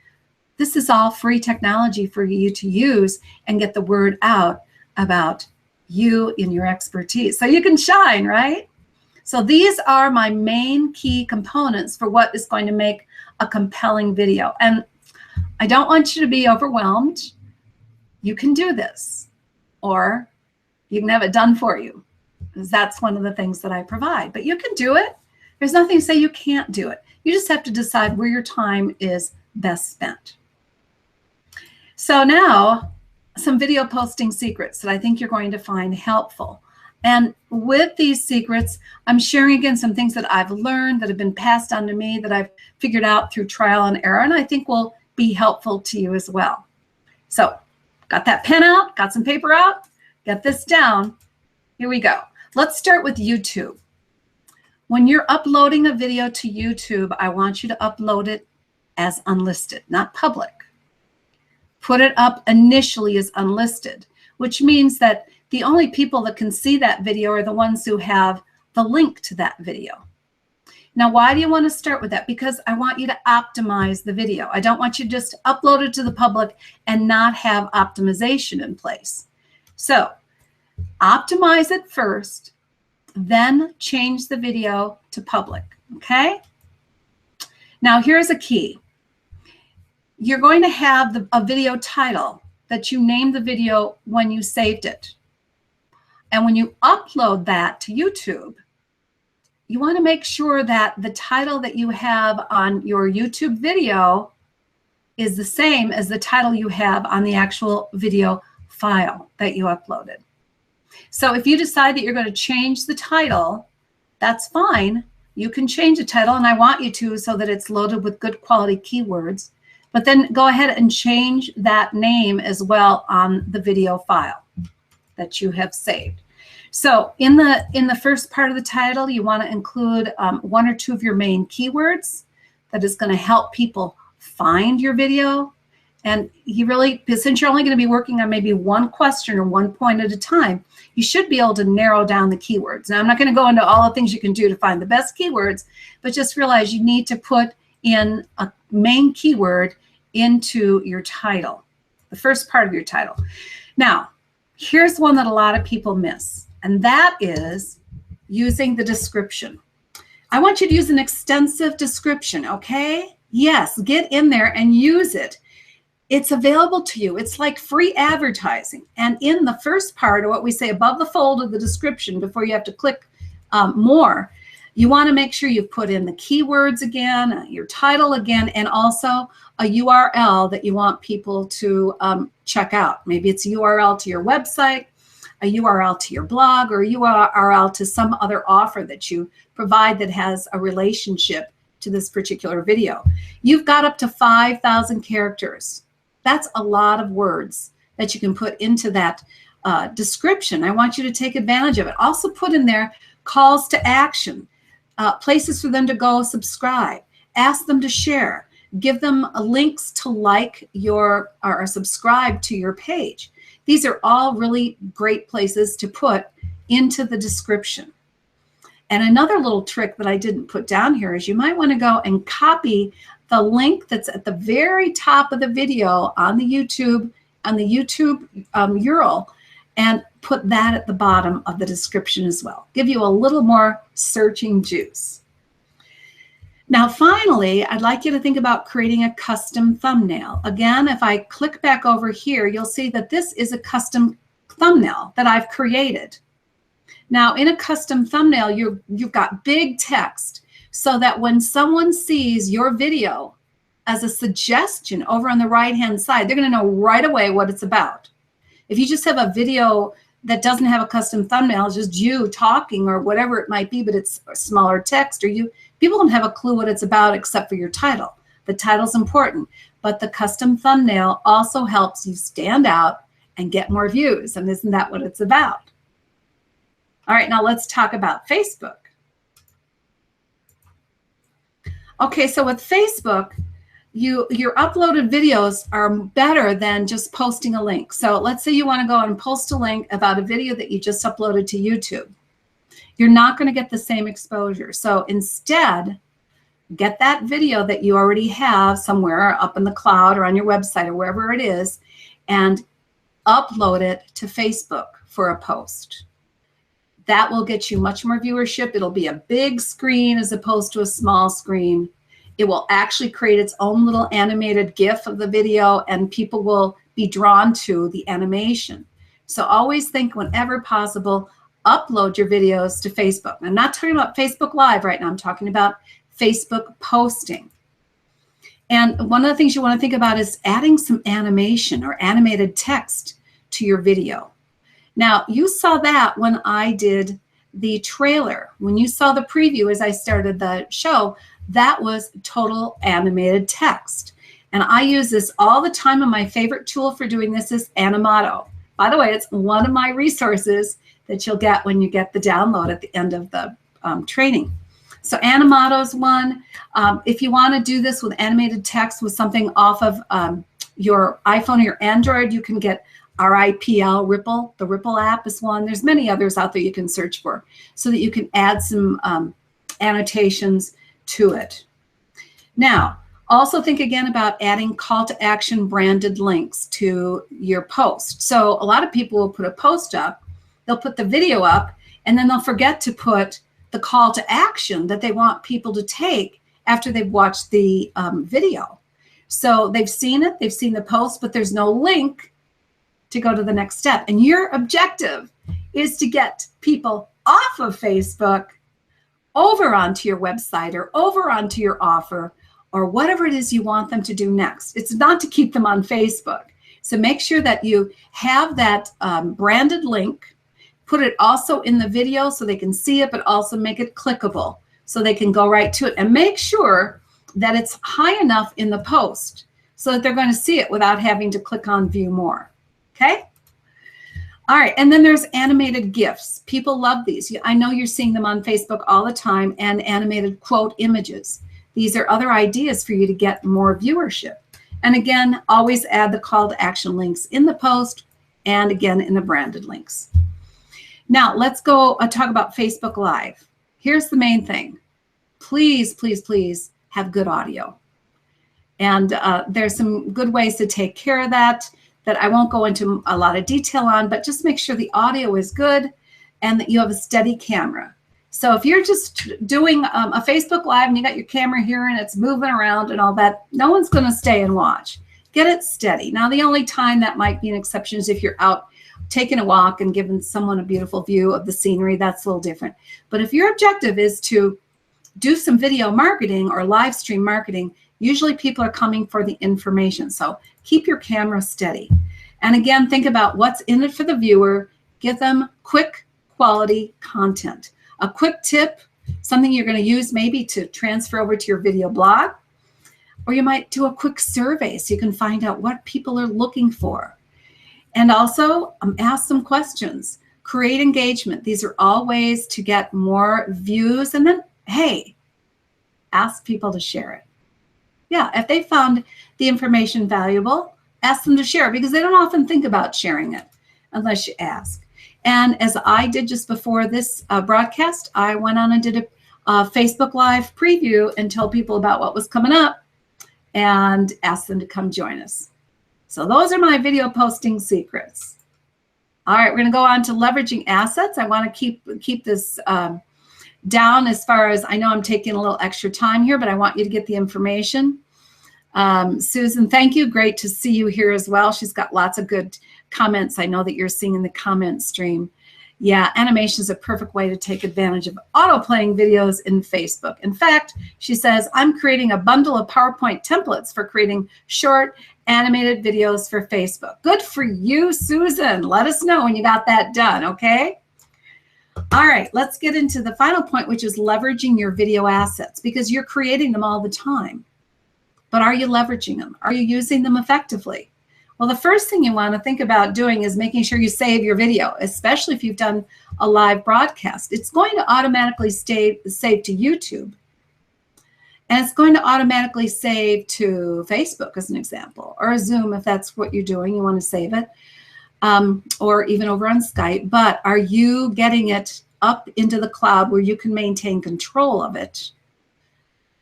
all free technology for you to use and get the word out about you and your expertise. So you can shine, right? So these are my main key components for what is going to make a compelling video. And I don't want you to be overwhelmed. You can do this, or you can have it done for you, because that's one of the things that I provide. But you can do it. There's nothing to say you can't do it. You just have to decide where your time is best spent. So now, some video posting secrets that I think you're going to find helpful. And with these secrets, I'm sharing again some things that I've learned that have been passed on to me, that I've figured out through trial and error, and I think will be helpful to you as well. So, got that pen out, got some paper out, get this down. Here we go. Let's start with YouTube. When you're uploading a video to YouTube, I want you to upload it as unlisted, not public. Put it up initially as unlisted, which means that the only people that can see that video are the ones who have the link to that video. Now, why do you want to start with that? Because I want you to optimize the video. I don't want you to just upload it to the public and not have optimization in place. So optimize it first, then change the video to public, okay? Now, here's a key. You're going to have a video title that you named the video when you saved it. And when you upload that to YouTube, you want to make sure that the title that you have on your YouTube video is the same as the title you have on the actual video file that you uploaded. So if you decide that you're going to change the title, that's fine. You can change the title, and I want you to so that it's loaded with good quality keywords. But then go ahead and change that name as well on the video file that you have saved. So in the first part of the title, you want to include one or two of your main keywords that is going to help people find your video. And since you're only going to be working on maybe one question or one point at a time, you should be able to narrow down the keywords. Now, I'm not going to go into all the things you can do to find the best keywords, but just realize you need to put in a main keyword into your title, the first part of your title. Now, here's one that a lot of people miss, and that is using the description. I want you to use an extensive description, okay? Yes, get in there and use it. It's available to you. It's like free advertising. And in the first part, or what we say above the fold of the description, before you have to click more, you want to make sure you've put in the keywords again, your title again, and also a URL that you want people to check out. Maybe it's a URL to your website, a URL to your blog, or a URL to some other offer that you provide that has a relationship to this particular video. You've got up to 5,000 characters. That's a lot of words that you can put into that description. I want you to take advantage of it. Also put in there calls to action, places for them to go subscribe, ask them to share, give them links to like your or subscribe to your page. These are all really great places to put into the description. And another little trick that I didn't put down here is you might want to go and copy the link that's at the very top of the video on the YouTube URL, and put that at the bottom of the description as well. Give you a little more searching juice. Now, finally, I'd like you to think about creating a custom thumbnail. Again, if I click back over here, you'll see that this is a custom thumbnail that I've created. Now, in a custom thumbnail, you've got big text so that when someone sees your video as a suggestion over on the right-hand side, they're going to know right away what it's about. If you just have a video that doesn't have a custom thumbnail, it's just you talking or whatever it might be, but it's smaller text, or people don't have a clue what it's about except for your title. The title's important, but the custom thumbnail also helps you stand out and get more views. And isn't that what it's about? All right, now let's talk about Facebook. Okay, so with Facebook, your uploaded videos are better than just posting a link. So let's say you want to go and post a link about a video that you just uploaded to YouTube. You're not going to get the same exposure. So instead, get that video that you already have somewhere up in the cloud or on your website or wherever it is, and upload it to Facebook for a post. That will get you much more viewership. It'll be a big screen as opposed to a small screen. It will actually create its own little animated GIF of the video, and people will be drawn to the animation. So always think, whenever possible, upload your videos to Facebook. I'm not talking about Facebook Live right now. I'm talking about Facebook posting. And one of the things you want to think about is adding some animation or animated text to your video. Now, you saw that when I did the trailer. When you saw the preview as I started the show, that was total animated text. And I use this all the time, and my favorite tool for doing this is Animato. By the way, it's one of my resources that you'll get when you get the download at the end of the training. So Animato is one. If you want to do this with animated text with something off of your iPhone or your Android, you can get RIPL, Ripple. The Ripple app is one. There's many others out there you can search for so that you can add some annotations to it. Now, also think again about adding call to action branded links to your post. So a lot of people will put a post up, they'll put the video up, and then they'll forget to put the call to action that they want people to take after they've watched the video. So they've seen it, they've seen the post, but there's no link to go to the next step. And your objective is to get people off of Facebook over onto your website or over onto your offer or whatever it is you want them to do next. It's not to keep them on Facebook. So make sure that you have that branded link, put it also in the video so they can see it, but also make it clickable so they can go right to it. And make sure that it's high enough in the post so that they're going to see it without having to click on view more. Okay? All right, and then there's animated GIFs. People love these. I know you're seeing them on Facebook all the time, and animated quote images. These are other ideas for you to get more viewership. And again, always add the call to action links in the post and again in the branded links. Now let's go talk about Facebook Live. Here's the main thing. Please, please, please have good audio. And there's some good ways to take care of that I won't go into a lot of detail on, but just make sure the audio is good and that you have a steady camera. So if you're just doing a Facebook Live and you got your camera here and it's moving around and all that, no one's going to stay and watch. Get it steady. Now, the only time that might be an exception is if you're out taking a walk and giving someone a beautiful view of the scenery. That's a little different. But if your objective is to do some video marketing or live stream marketing, usually people are coming for the information. So keep your camera steady. And again, think about what's in it for the viewer. Give them quick quality content. A quick tip, something you're going to use maybe to transfer over to your video blog, or you might do a quick survey so you can find out what people are looking for. And also ask some questions, create engagement. These are all ways to get more views. And then, hey, ask people to share it. Yeah, if they found the information valuable, ask them to share it because they don't often think about sharing it unless you ask. And as I did just before this broadcast, I went on and did a Facebook Live preview and told people about what was coming up and asked them to come join us. So those are my video posting secrets. All right, we're going to go on to leveraging assets. I want to keep this down as far as, I know I'm taking a little extra time here, but I want you to get the information. Susan, thank you. Great to see you here as well. She's got lots of good comments. I know that you're seeing in the comment stream. Yeah, animation is a perfect way to take advantage of auto-playing videos in Facebook. In fact, she says, I'm creating a bundle of PowerPoint templates for creating short animated videos for Facebook. Good for you, Susan. Let us know when you got that done, okay? All right, let's get into the final point, which is leveraging your video assets, because you're creating them all the time. But are you leveraging them? Are you using them effectively? Well, the first thing you want to think about doing is making sure you save your video, especially if you've done a live broadcast. It's going to automatically save to YouTube. And it's going to automatically save to Facebook, as an example, or Zoom if that's what you're doing. You want to save it, or even over on Skype. But are you getting it up into the cloud where you can maintain control of it,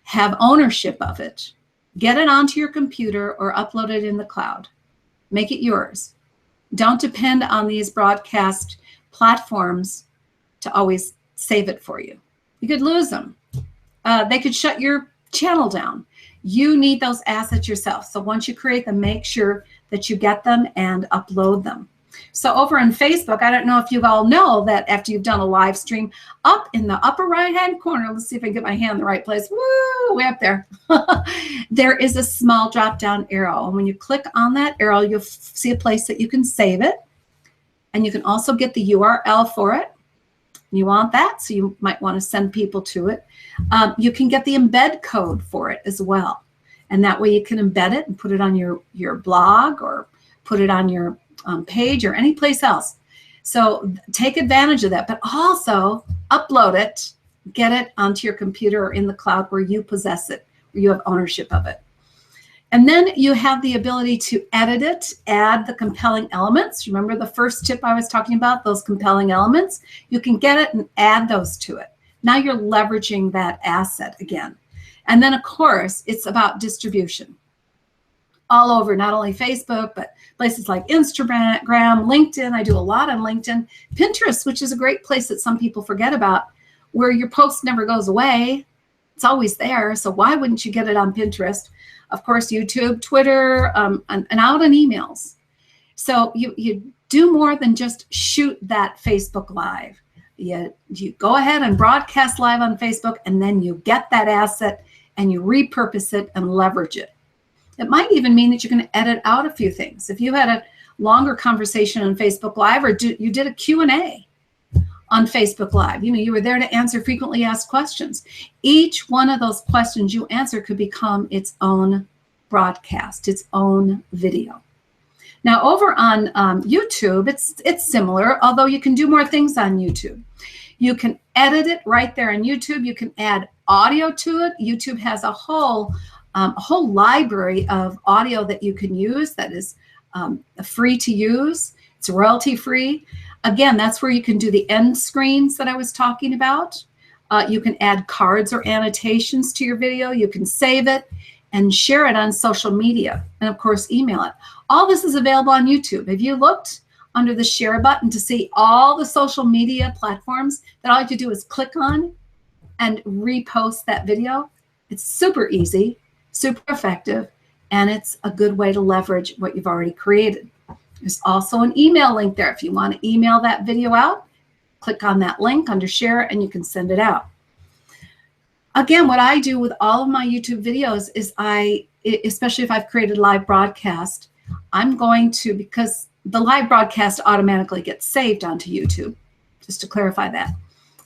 have ownership of it, get it onto your computer, or upload it in the cloud? Make it yours. Don't depend on these broadcast platforms to always save it for you. You could lose them. They could shut your channel down. You need those assets yourself. So once you create them, make sure that you get them and upload them. So over on Facebook, I don't know if you all know that after you've done a live stream, up in the upper right-hand corner, let's see if I can get my hand in the right place. Woo, way up there. There is a small drop-down arrow. And when you click on that arrow, you'll see a place that you can save it. And you can also get the URL for it. You want that, so you might want to send people to it. You can get the embed code for it as well. And that way you can embed it and put it on your blog or put it on your page or any place else. So take advantage of that, but also upload it, get it onto your computer or in the cloud where you possess it, where you have ownership of it. And then you have the ability to edit it, add the compelling elements. Remember the first tip I was talking about, those compelling elements? You can get it and add those to it. Now you're leveraging that asset again. And then, of course, it's about distribution all over, not only Facebook, but places like Instagram, LinkedIn. I do a lot on LinkedIn. Pinterest, which is a great place that some people forget about, where your post never goes away. It's always there. So why wouldn't you get it on Pinterest? Of course, YouTube, Twitter, and out in emails. So you do more than just shoot that Facebook Live. You go ahead and broadcast live on Facebook, and then you get that asset and you repurpose it and leverage it. It might even mean that you're going to edit out a few things. If you had a longer conversation on Facebook Live, or you did a Q&A on Facebook Live, you were there to answer frequently asked questions. Each one of those questions you answer could become its own broadcast, its own video. Now over on YouTube, it's similar, although you can do more things on YouTube. You can edit it right there on YouTube. You can add audio to it. YouTube has a whole library of audio that you can use that is free to use. It's royalty free. Again, that's where you can do the end screens that I was talking about. You can add cards or annotations to your video. You can save it and share it on social media, and of course, email it. All this is available on YouTube. Have you looked under the share button to see all the social media platforms that all you have to do is click on and repost that video? It's super easy, super effective, and it's a good way to leverage what you've already created. There's also an email link there. If you want to email that video out, click on that link under share and you can send it out. Again, what I do with all of my YouTube videos is especially if I've created live broadcast, I'm going to, because the live broadcast automatically gets saved onto YouTube, just to clarify that.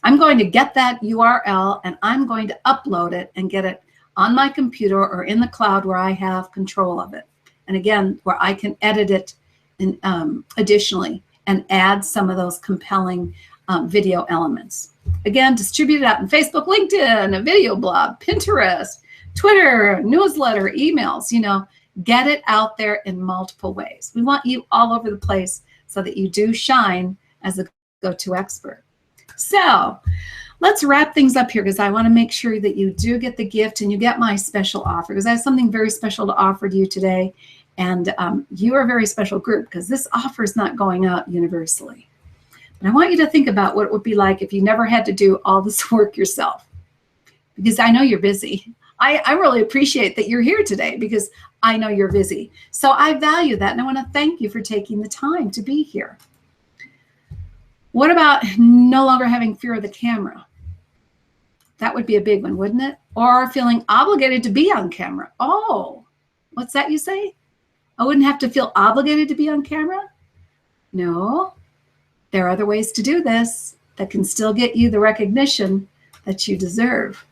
I'm going to get that URL and I'm going to upload it and get it on my computer or in the cloud where I have control of it. And again, where I can edit it additionally and add some of those compelling video elements. Again, distribute it out in Facebook, LinkedIn, a video blog, Pinterest, Twitter, newsletter, emails, get it out there in multiple ways. We want you all over the place so that you do shine as a go-to expert. So let's wrap things up here because I want to make sure that you do get the gift and you get my special offer because I have something very special to offer to you today. And you are a very special group because this offer is not going out universally. And I want you to think about what it would be like if you never had to do all this work yourself, because I know you're busy. I really appreciate that you're here today because I know you're busy. So I value that, and I want to thank you for taking the time to be here. What about no longer having fear of the camera? That would be a big one, wouldn't it? Or feeling obligated to be on camera. Oh, what's that you say? I wouldn't have to feel obligated to be on camera? No. There are other ways to do this that can still get you the recognition that you deserve.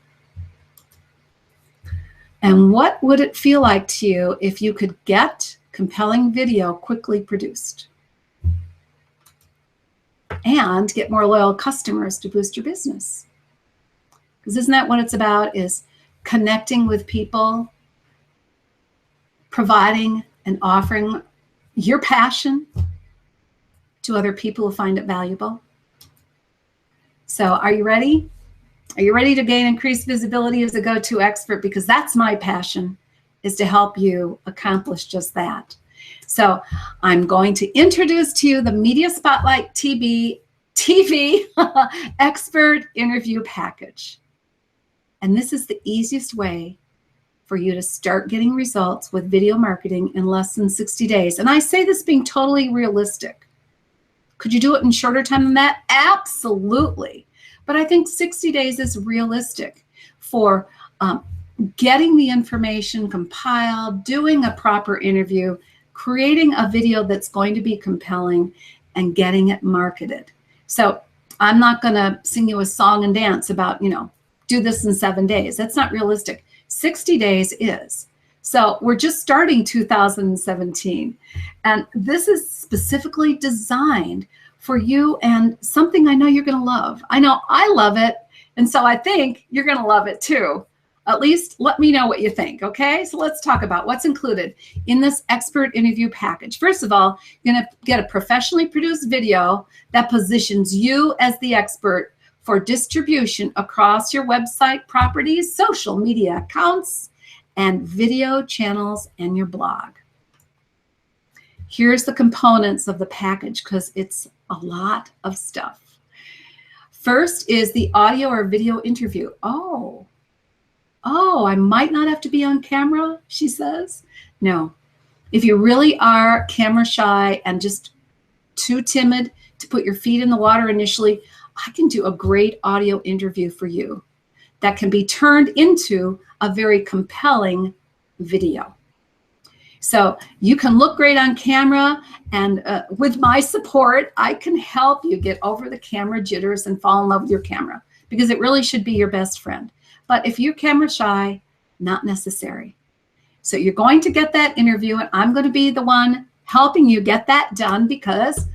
And what would it feel like to you if you could get compelling video quickly produced and get more loyal customers to boost your business? Because isn't that what it's about, is connecting with people, providing and offering your passion to other people who find it valuable? So are you ready? Are you ready to gain increased visibility as a go-to expert? Because that's my passion, is to help you accomplish just that. So I'm going to introduce to you the Media Spotlight TV Expert Interview Package. And this is the easiest way for you to start getting results with video marketing in less than 60 days. And I say this being totally realistic. Could you do it in shorter time than that? Absolutely. But I think 60 days is realistic for getting the information compiled, doing a proper interview, creating a video that's going to be compelling, and getting it marketed. So I'm not going to sing you a song and dance about, do this in 7 days. That's not realistic. 60 days is. So we're just starting 2017. And this is specifically designed for you and something I know you're going to love. I know I love it. And so I think you're going to love it too. At least let me know what you think, okay? So let's talk about what's included in this expert interview package. First of all, you're going to get a professionally produced video that positions you as the expert for distribution across your website properties, social media accounts, and video channels and your blog. Here's the components of the package because it's a lot of stuff. First is the audio or video interview. Oh, I might not have to be on camera, she says. No. If you really are camera shy and just too timid to put your feet in the water initially, I can do a great audio interview for you that can be turned into a very compelling video. So you can look great on camera, and with my support, I can help you get over the camera jitters and fall in love with your camera, because it really should be your best friend. But if you're camera shy, not necessary. So you're going to get that interview, and I'm going to be the one helping you get that done because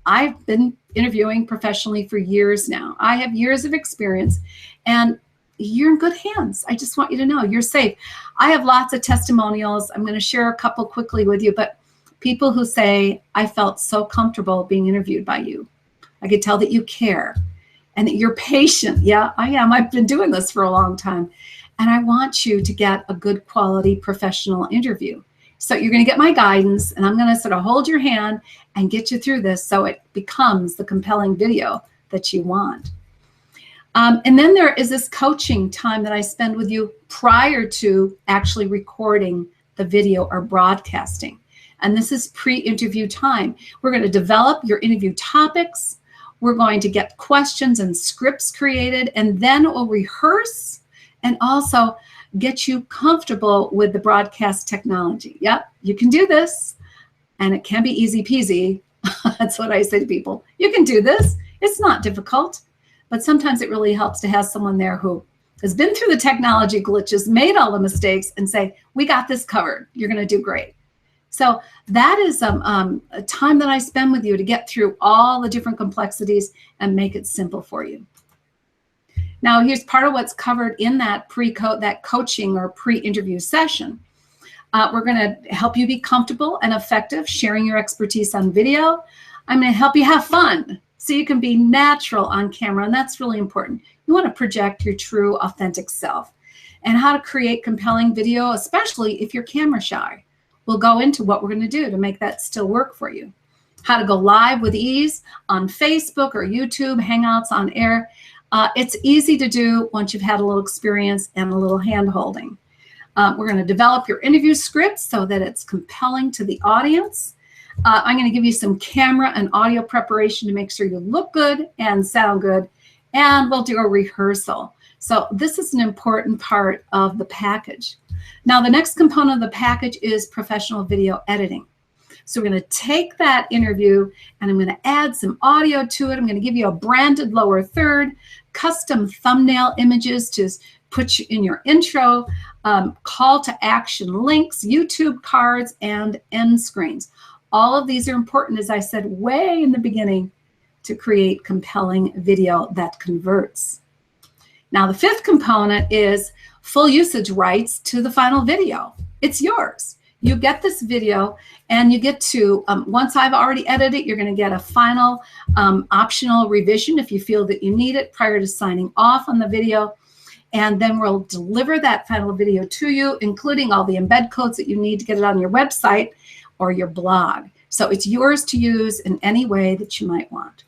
I've been interviewing professionally for years now. I have years of experience, and you're in good hands. I just want you to know you're safe. I have lots of testimonials. I'm going to share a couple quickly with you, but people who say, I felt so comfortable being interviewed by you. I could tell that you care and that you're patient. Yeah, I am. I've been doing this for a long time. And I want you to get a good quality professional interview. So you're going to get my guidance, and I'm going to sort of hold your hand and get you through this so it becomes the compelling video that you want. And then there is this coaching time that I spend with you prior to actually recording the video or broadcasting. And this is pre-interview time. We're going to develop your interview topics. We're going to get questions and scripts created, and then we'll rehearse and also get you comfortable with the broadcast technology. Yep, you can do this, and it can be easy peasy. That's what I say to people. You can do this. It's not difficult. But sometimes it really helps to have someone there who has been through the technology glitches, made all the mistakes, and say, we got this covered. You're going to do great. So that is a time that I spend with you to get through all the different complexities and make it simple for you. Now, here's part of what's covered in that coaching or pre-interview session. We're going to help you be comfortable and effective sharing your expertise on video. I'm going to help you have fun, so you can be natural on camera, and that's really important. You want to project your true, authentic self, and how to create compelling video, especially if you're camera shy. We'll go into what we're going to do to make that still work for you. How to go live with ease on Facebook or YouTube, Hangouts on air. It's easy to do once you've had a little experience and a little hand-holding. We're going to develop your interview script so that it's compelling to the audience. I'm going to give you some camera and audio preparation to make sure you look good and sound good, and we'll do a rehearsal. So this is an important part of the package. Now, the next component of the package is professional video editing. So we're going to take that interview, and I'm going to add some audio to it. I'm going to give you a branded lower third, custom thumbnail images to put you in your intro, call to action links, YouTube cards, and end screens. All of these are important, as I said way in the beginning, to create compelling video that converts. Now, the fifth component is full usage rights to the final video. It's yours. You get this video, and you get to, once I've already edited it, you're going to get a final optional revision if you feel that you need it prior to signing off on the video. And then we'll deliver that final video to you, including all the embed codes that you need to get it on your website or your blog. So it's yours to use in any way that you might want.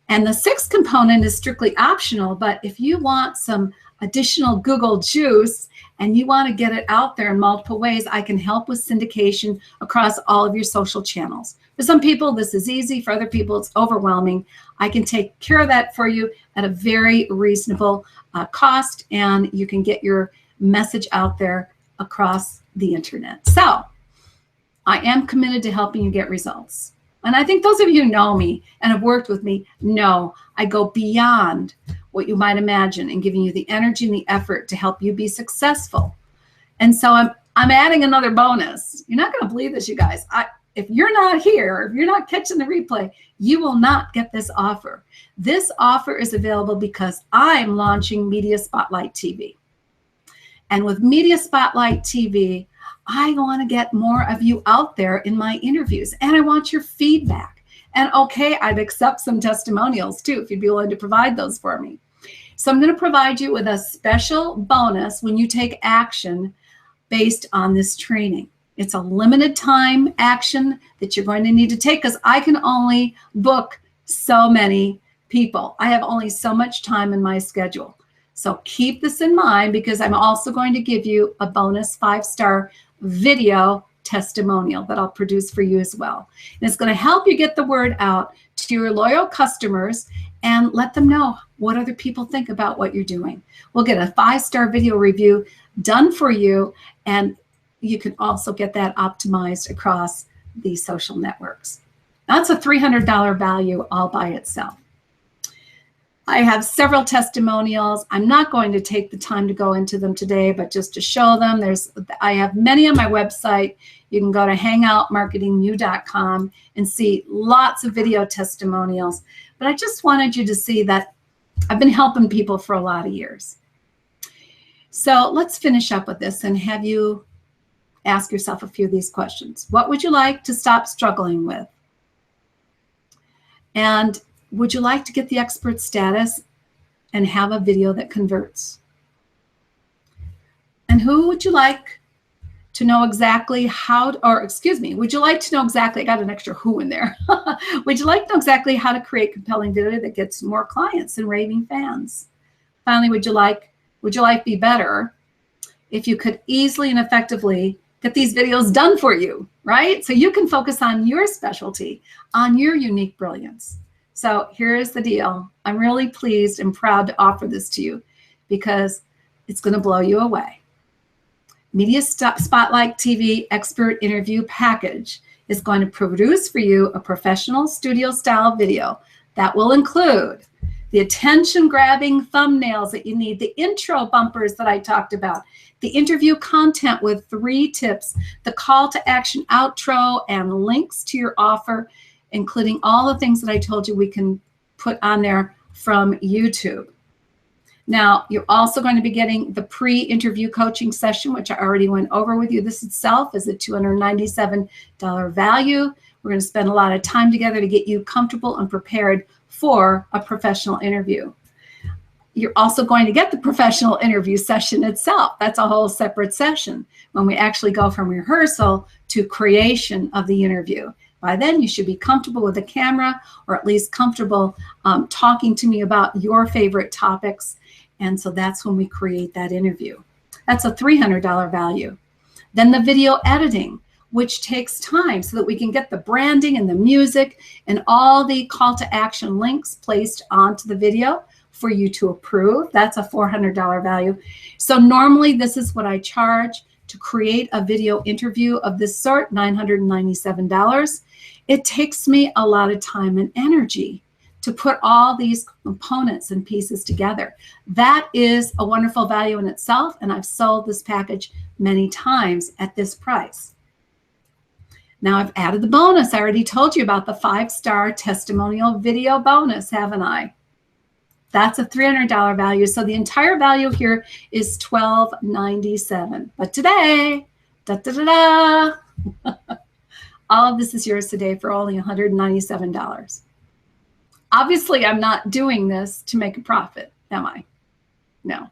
And the sixth component is strictly optional, but if you want some additional Google juice and you want to get it out there in multiple ways, I can help with syndication across all of your social channels. For some people, this is easy. For other people, it's overwhelming. I can take care of that for you at a very reasonable cost, and you can get your message out there across the internet. So I am committed to helping you get results. And I think those of you who know me and have worked with me know I go beyond what you might imagine in giving you the energy and the effort to help you be successful. And so I'm adding another bonus. You're not going to believe this, you guys. If you're not here, if you're not catching the replay, you will not get this offer. This offer is available because I'm launching Media Spotlight TV. And with Media Spotlight TV, I want to get more of you out there in my interviews, and I want your feedback. And okay, I'd accept some testimonials too, if you'd be willing to provide those for me. So I'm going to provide you with a special bonus when you take action based on this training. It's a limited time action that you're going to need to take because I can only book so many people. I have only so much time in my schedule. So keep this in mind because I'm also going to give you a bonus 5-star video testimonial that I'll produce for you as well. And it's going to help you get the word out to your loyal customers and let them know what other people think about what you're doing. We'll get a 5-star video review done for you, and you can also get that optimized across the social networks. That's a $300 value all by itself. I have several testimonials. I'm not going to take the time to go into them today, but just to show them, I have many on my website. You can go to hangoutmarketingyou.com and see lots of video testimonials. But I just wanted you to see that I've been helping people for a lot of years. So let's finish up with this and have you ask yourself a few of these questions. What would you like to stop struggling with? And would you like to get the expert status and have a video that converts? And who would you like to know exactly would you like to know exactly, I got an extra who in there. Would you like to know exactly how to create compelling video that gets more clients and raving fans? Finally, would your life be better if you could easily and effectively get these videos done for you, right? So you can focus on your specialty, on your unique brilliance. So here's the deal. I'm really pleased and proud to offer this to you because it's going to blow you away. Media Spotlight TV Expert Interview Package is going to produce for you a professional studio style video that will include the attention-grabbing thumbnails that you need, the intro bumpers that I talked about, the interview content with 3 tips, the call to action outro, and links to your offer, including all the things that I told you we can put on there from YouTube. Now, you're also going to be getting the pre-interview coaching session, which I already went over with you. This itself is a $297 value. We're going to spend a lot of time together to get you comfortable and prepared for a professional interview. You're also going to get the professional interview session itself. That's a whole separate session when we actually go from rehearsal to creation of the interview. By then, you should be comfortable with the camera, or at least comfortable talking to me about your favorite topics. And so that's when we create that interview. That's a $300 value. Then the video editing, which takes time so that we can get the branding and the music and all the call to action links placed onto the video for you to approve. That's a $400 value. So normally this is what I charge to create a video interview of this sort, $997. It takes me a lot of time and energy to put all these components and pieces together. That is a wonderful value in itself, and I've sold this package many times at this price. Now I've added the bonus. I already told you about the 5-star testimonial video bonus, haven't I? That's a $300 value. So the entire value here is $1,297. But today, all of this is yours today for only $197. Obviously, I'm not doing this to make a profit, am I? No.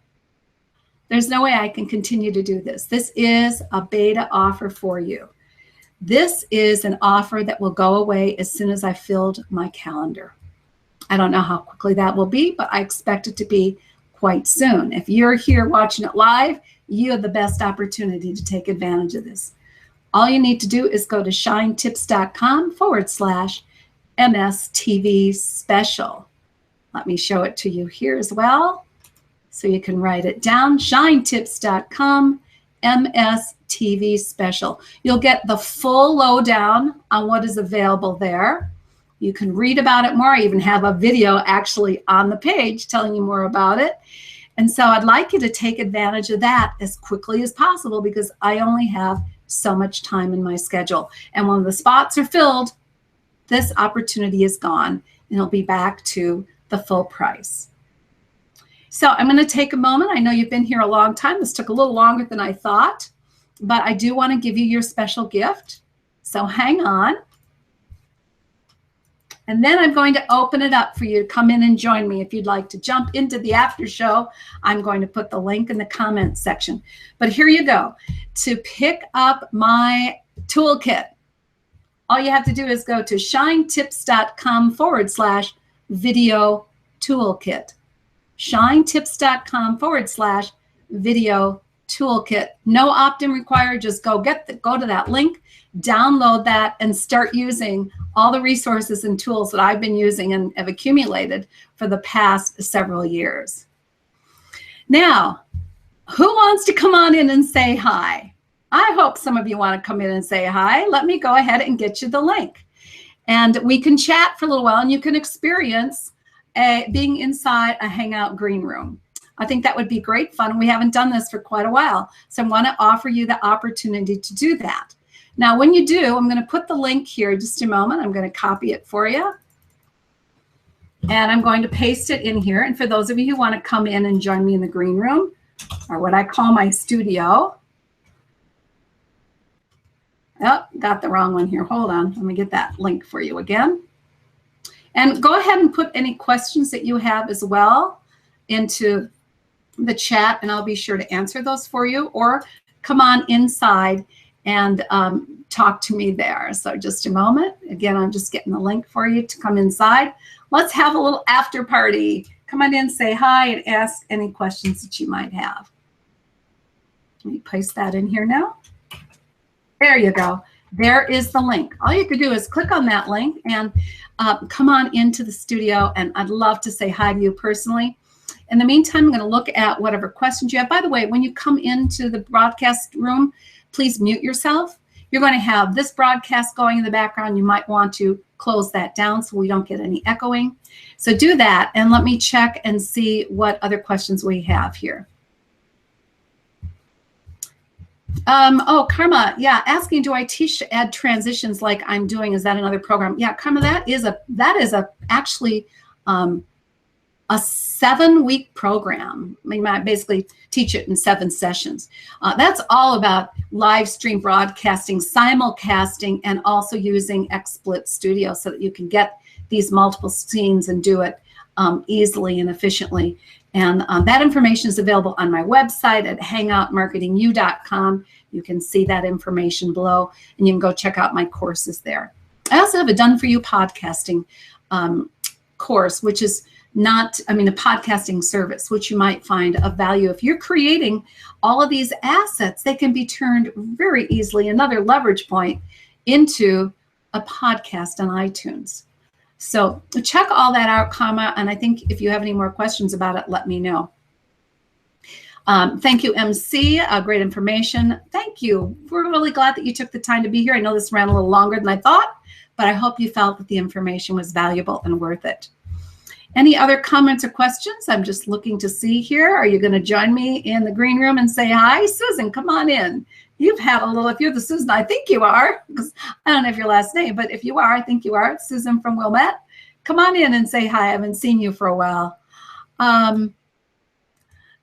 There's no way I can continue to do this. This is a beta offer for you. This is an offer that will go away as soon as I filled my calendar. I don't know how quickly that will be, but I expect it to be quite soon. If you're here watching it live, you have the best opportunity to take advantage of this. All you need to do is go to shinetips.com/MSTV special. Let me show it to you here as well, so you can write it down. Shinetips.com MSTV special. You'll get the full lowdown on what is available there. You can read about it more. I even have a video actually on the page telling you more about it. And so I'd like you to take advantage of that as quickly as possible because I only have so much time in my schedule. And when the spots are filled, this opportunity is gone and it'll be back to the full price. So I'm going to take a moment. I know you've been here a long time. This took a little longer than I thought, but I do want to give you your special gift. So hang on. And then I'm going to open it up for you to come in and join me. If you'd like to jump into the after show, I'm going to put the link in the comments section. But here you go. To pick up my toolkit, all you have to do is go to shinetips.com/video toolkit. shinetips.com/video toolkit. No opt-in required. Just go to that link, download that, and start using all the resources and tools that I've been using and have accumulated for the past several years. Now, who wants to come on in and say hi? I hope some of you want to come in and say hi. Let me go ahead and get you the link. And we can chat for a little while, and you can experience being inside a Hangout green room. I think that would be great fun. We haven't done this for quite a while, so I want to offer you the opportunity to do that. Now, when you do, I'm going to put the link here just a moment. I'm going to copy it for you. And I'm going to paste it in here. And for those of you who want to come in and join me in the green room, or what I call my studio. Oh, got the wrong one here. Hold on. Let me get that link for you again. And go ahead and put any questions that you have as well into the chat, and I'll be sure to answer those for you. Or come on inside and talk to me there. So just a moment. Again, I'm just getting the link for you to come inside. Let's have a little after party. Come on in, say hi, and ask any questions that you might have. Let me paste that in here now. There you go. There is the link. All you could do is click on that link and come on into the studio, and I'd love to say hi to you personally. In the meantime, I'm going to look at whatever questions you have. By the way, when you come into the broadcast room, please mute yourself. You're going to have this broadcast going in the background. You might want to close that down so we don't get any echoing. So do that, and let me check and see what other questions we have here. Oh, Karma, yeah, asking, do I teach to add transitions like I'm doing? Is that another program? Yeah, Karma, that is actually a 7-week program. I mean, I basically teach it in 7 sessions. That's all about live stream broadcasting, simulcasting, and also using XSplit Studio so that you can get these multiple scenes and do it easily and efficiently. And that information is available on my website at hangoutmarketingu.com. You can see that information below, and you can go check out my courses there. I also have a done-for-you podcasting course, which is not, a podcasting service, which you might find of value. If you're creating all of these assets, they can be turned very easily, another leverage point, into a podcast on iTunes. So check all that out, Karma, and I think if you have any more questions about it, let me know. Thank you, MC. Great information. Thank you. We're really glad that you took the time to be here. I know this ran a little longer than I thought, but I hope you felt that the information was valuable and worth it. Any other comments or questions? I'm just looking to see here. Are you going to join me in the green room and say hi? Susan, come on in. You've had a little, if you're the Susan, I think you are, because I don't know if your last name, but if you are, I think you are. Susan from Wilmette. Come on in and say hi. I haven't seen you for a while.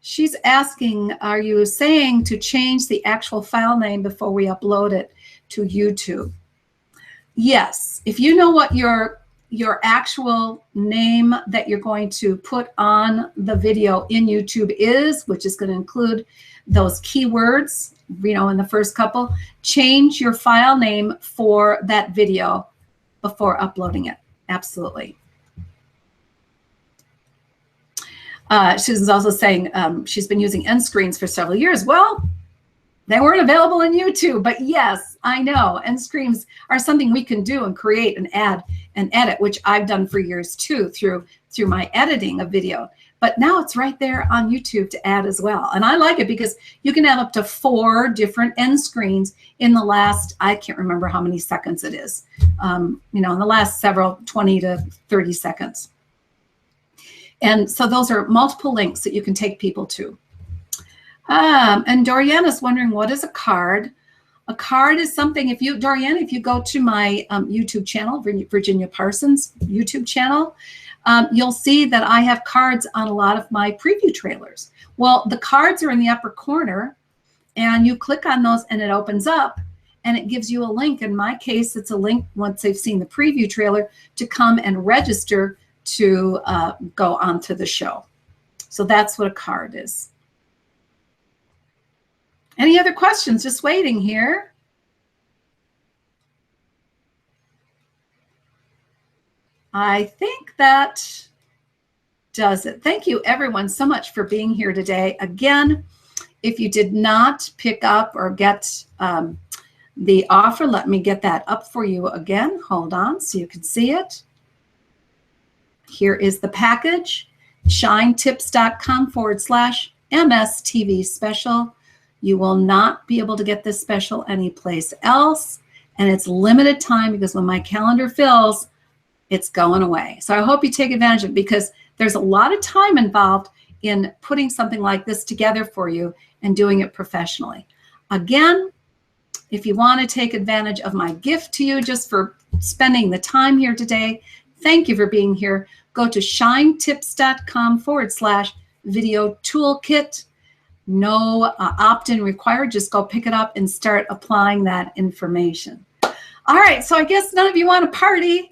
She's asking, are you saying to change the actual file name before we upload it to YouTube? Yes. If you know what your actual name that you're going to put on the video in YouTube is, which is going to include those keywords, in the first couple, change your file name for that video before uploading it. Absolutely. Susan's also saying she's been using end screens for several years. Well, they weren't available in YouTube, but yes, I know end screens are something we can do and create and add and edit, which I've done for years too through my editing of video. But now it's right there on YouTube to add as well. And I like it because you can have up to 4 different end screens in the last, I can't remember how many seconds it is, in the last several 20 to 30 seconds. And so those are multiple links that you can take people to. And Dorianne is wondering, what is a card? A card is something, Dorianne, if you go to my YouTube channel, Virginia Parsons YouTube channel, you'll see that I have cards on a lot of my preview trailers. Well, the cards are in the upper corner, and you click on those and it opens up, and it gives you a link. In my case, it's a link once they've seen the preview trailer to come and register to go onto the show. So that's what a card is. Any other questions? Just waiting here. I think that does it. Thank you everyone so much for being here today. Again, if you did not pick up or get the offer, let me get that up for you again. Hold on so you can see it. Here is the package, shinetips.com/MSTV special. You will not be able to get this special anyplace else. And it's limited time because when my calendar fills, it's going away. So I hope you take advantage of it because there's a lot of time involved in putting something like this together for you and doing it professionally. Again, if you want to take advantage of my gift to you just for spending the time here today, thank you for being here. Go to shinetips.com/video toolkit. No opt-in required. Just go pick it up and start applying that information. All right, so I guess none of you want to party.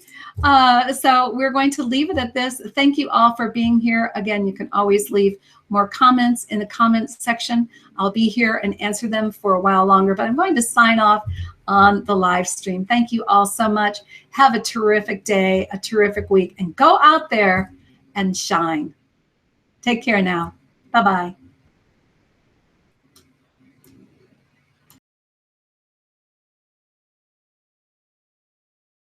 So we're going to leave it at this. Thank you all for being here. Again, you can always leave more comments in the comments section. I'll be here and answer them for a while longer, but I'm going to sign off on the live stream. Thank you all so much. Have a terrific day, a terrific week, and go out there and shine. Take care now. Bye-bye.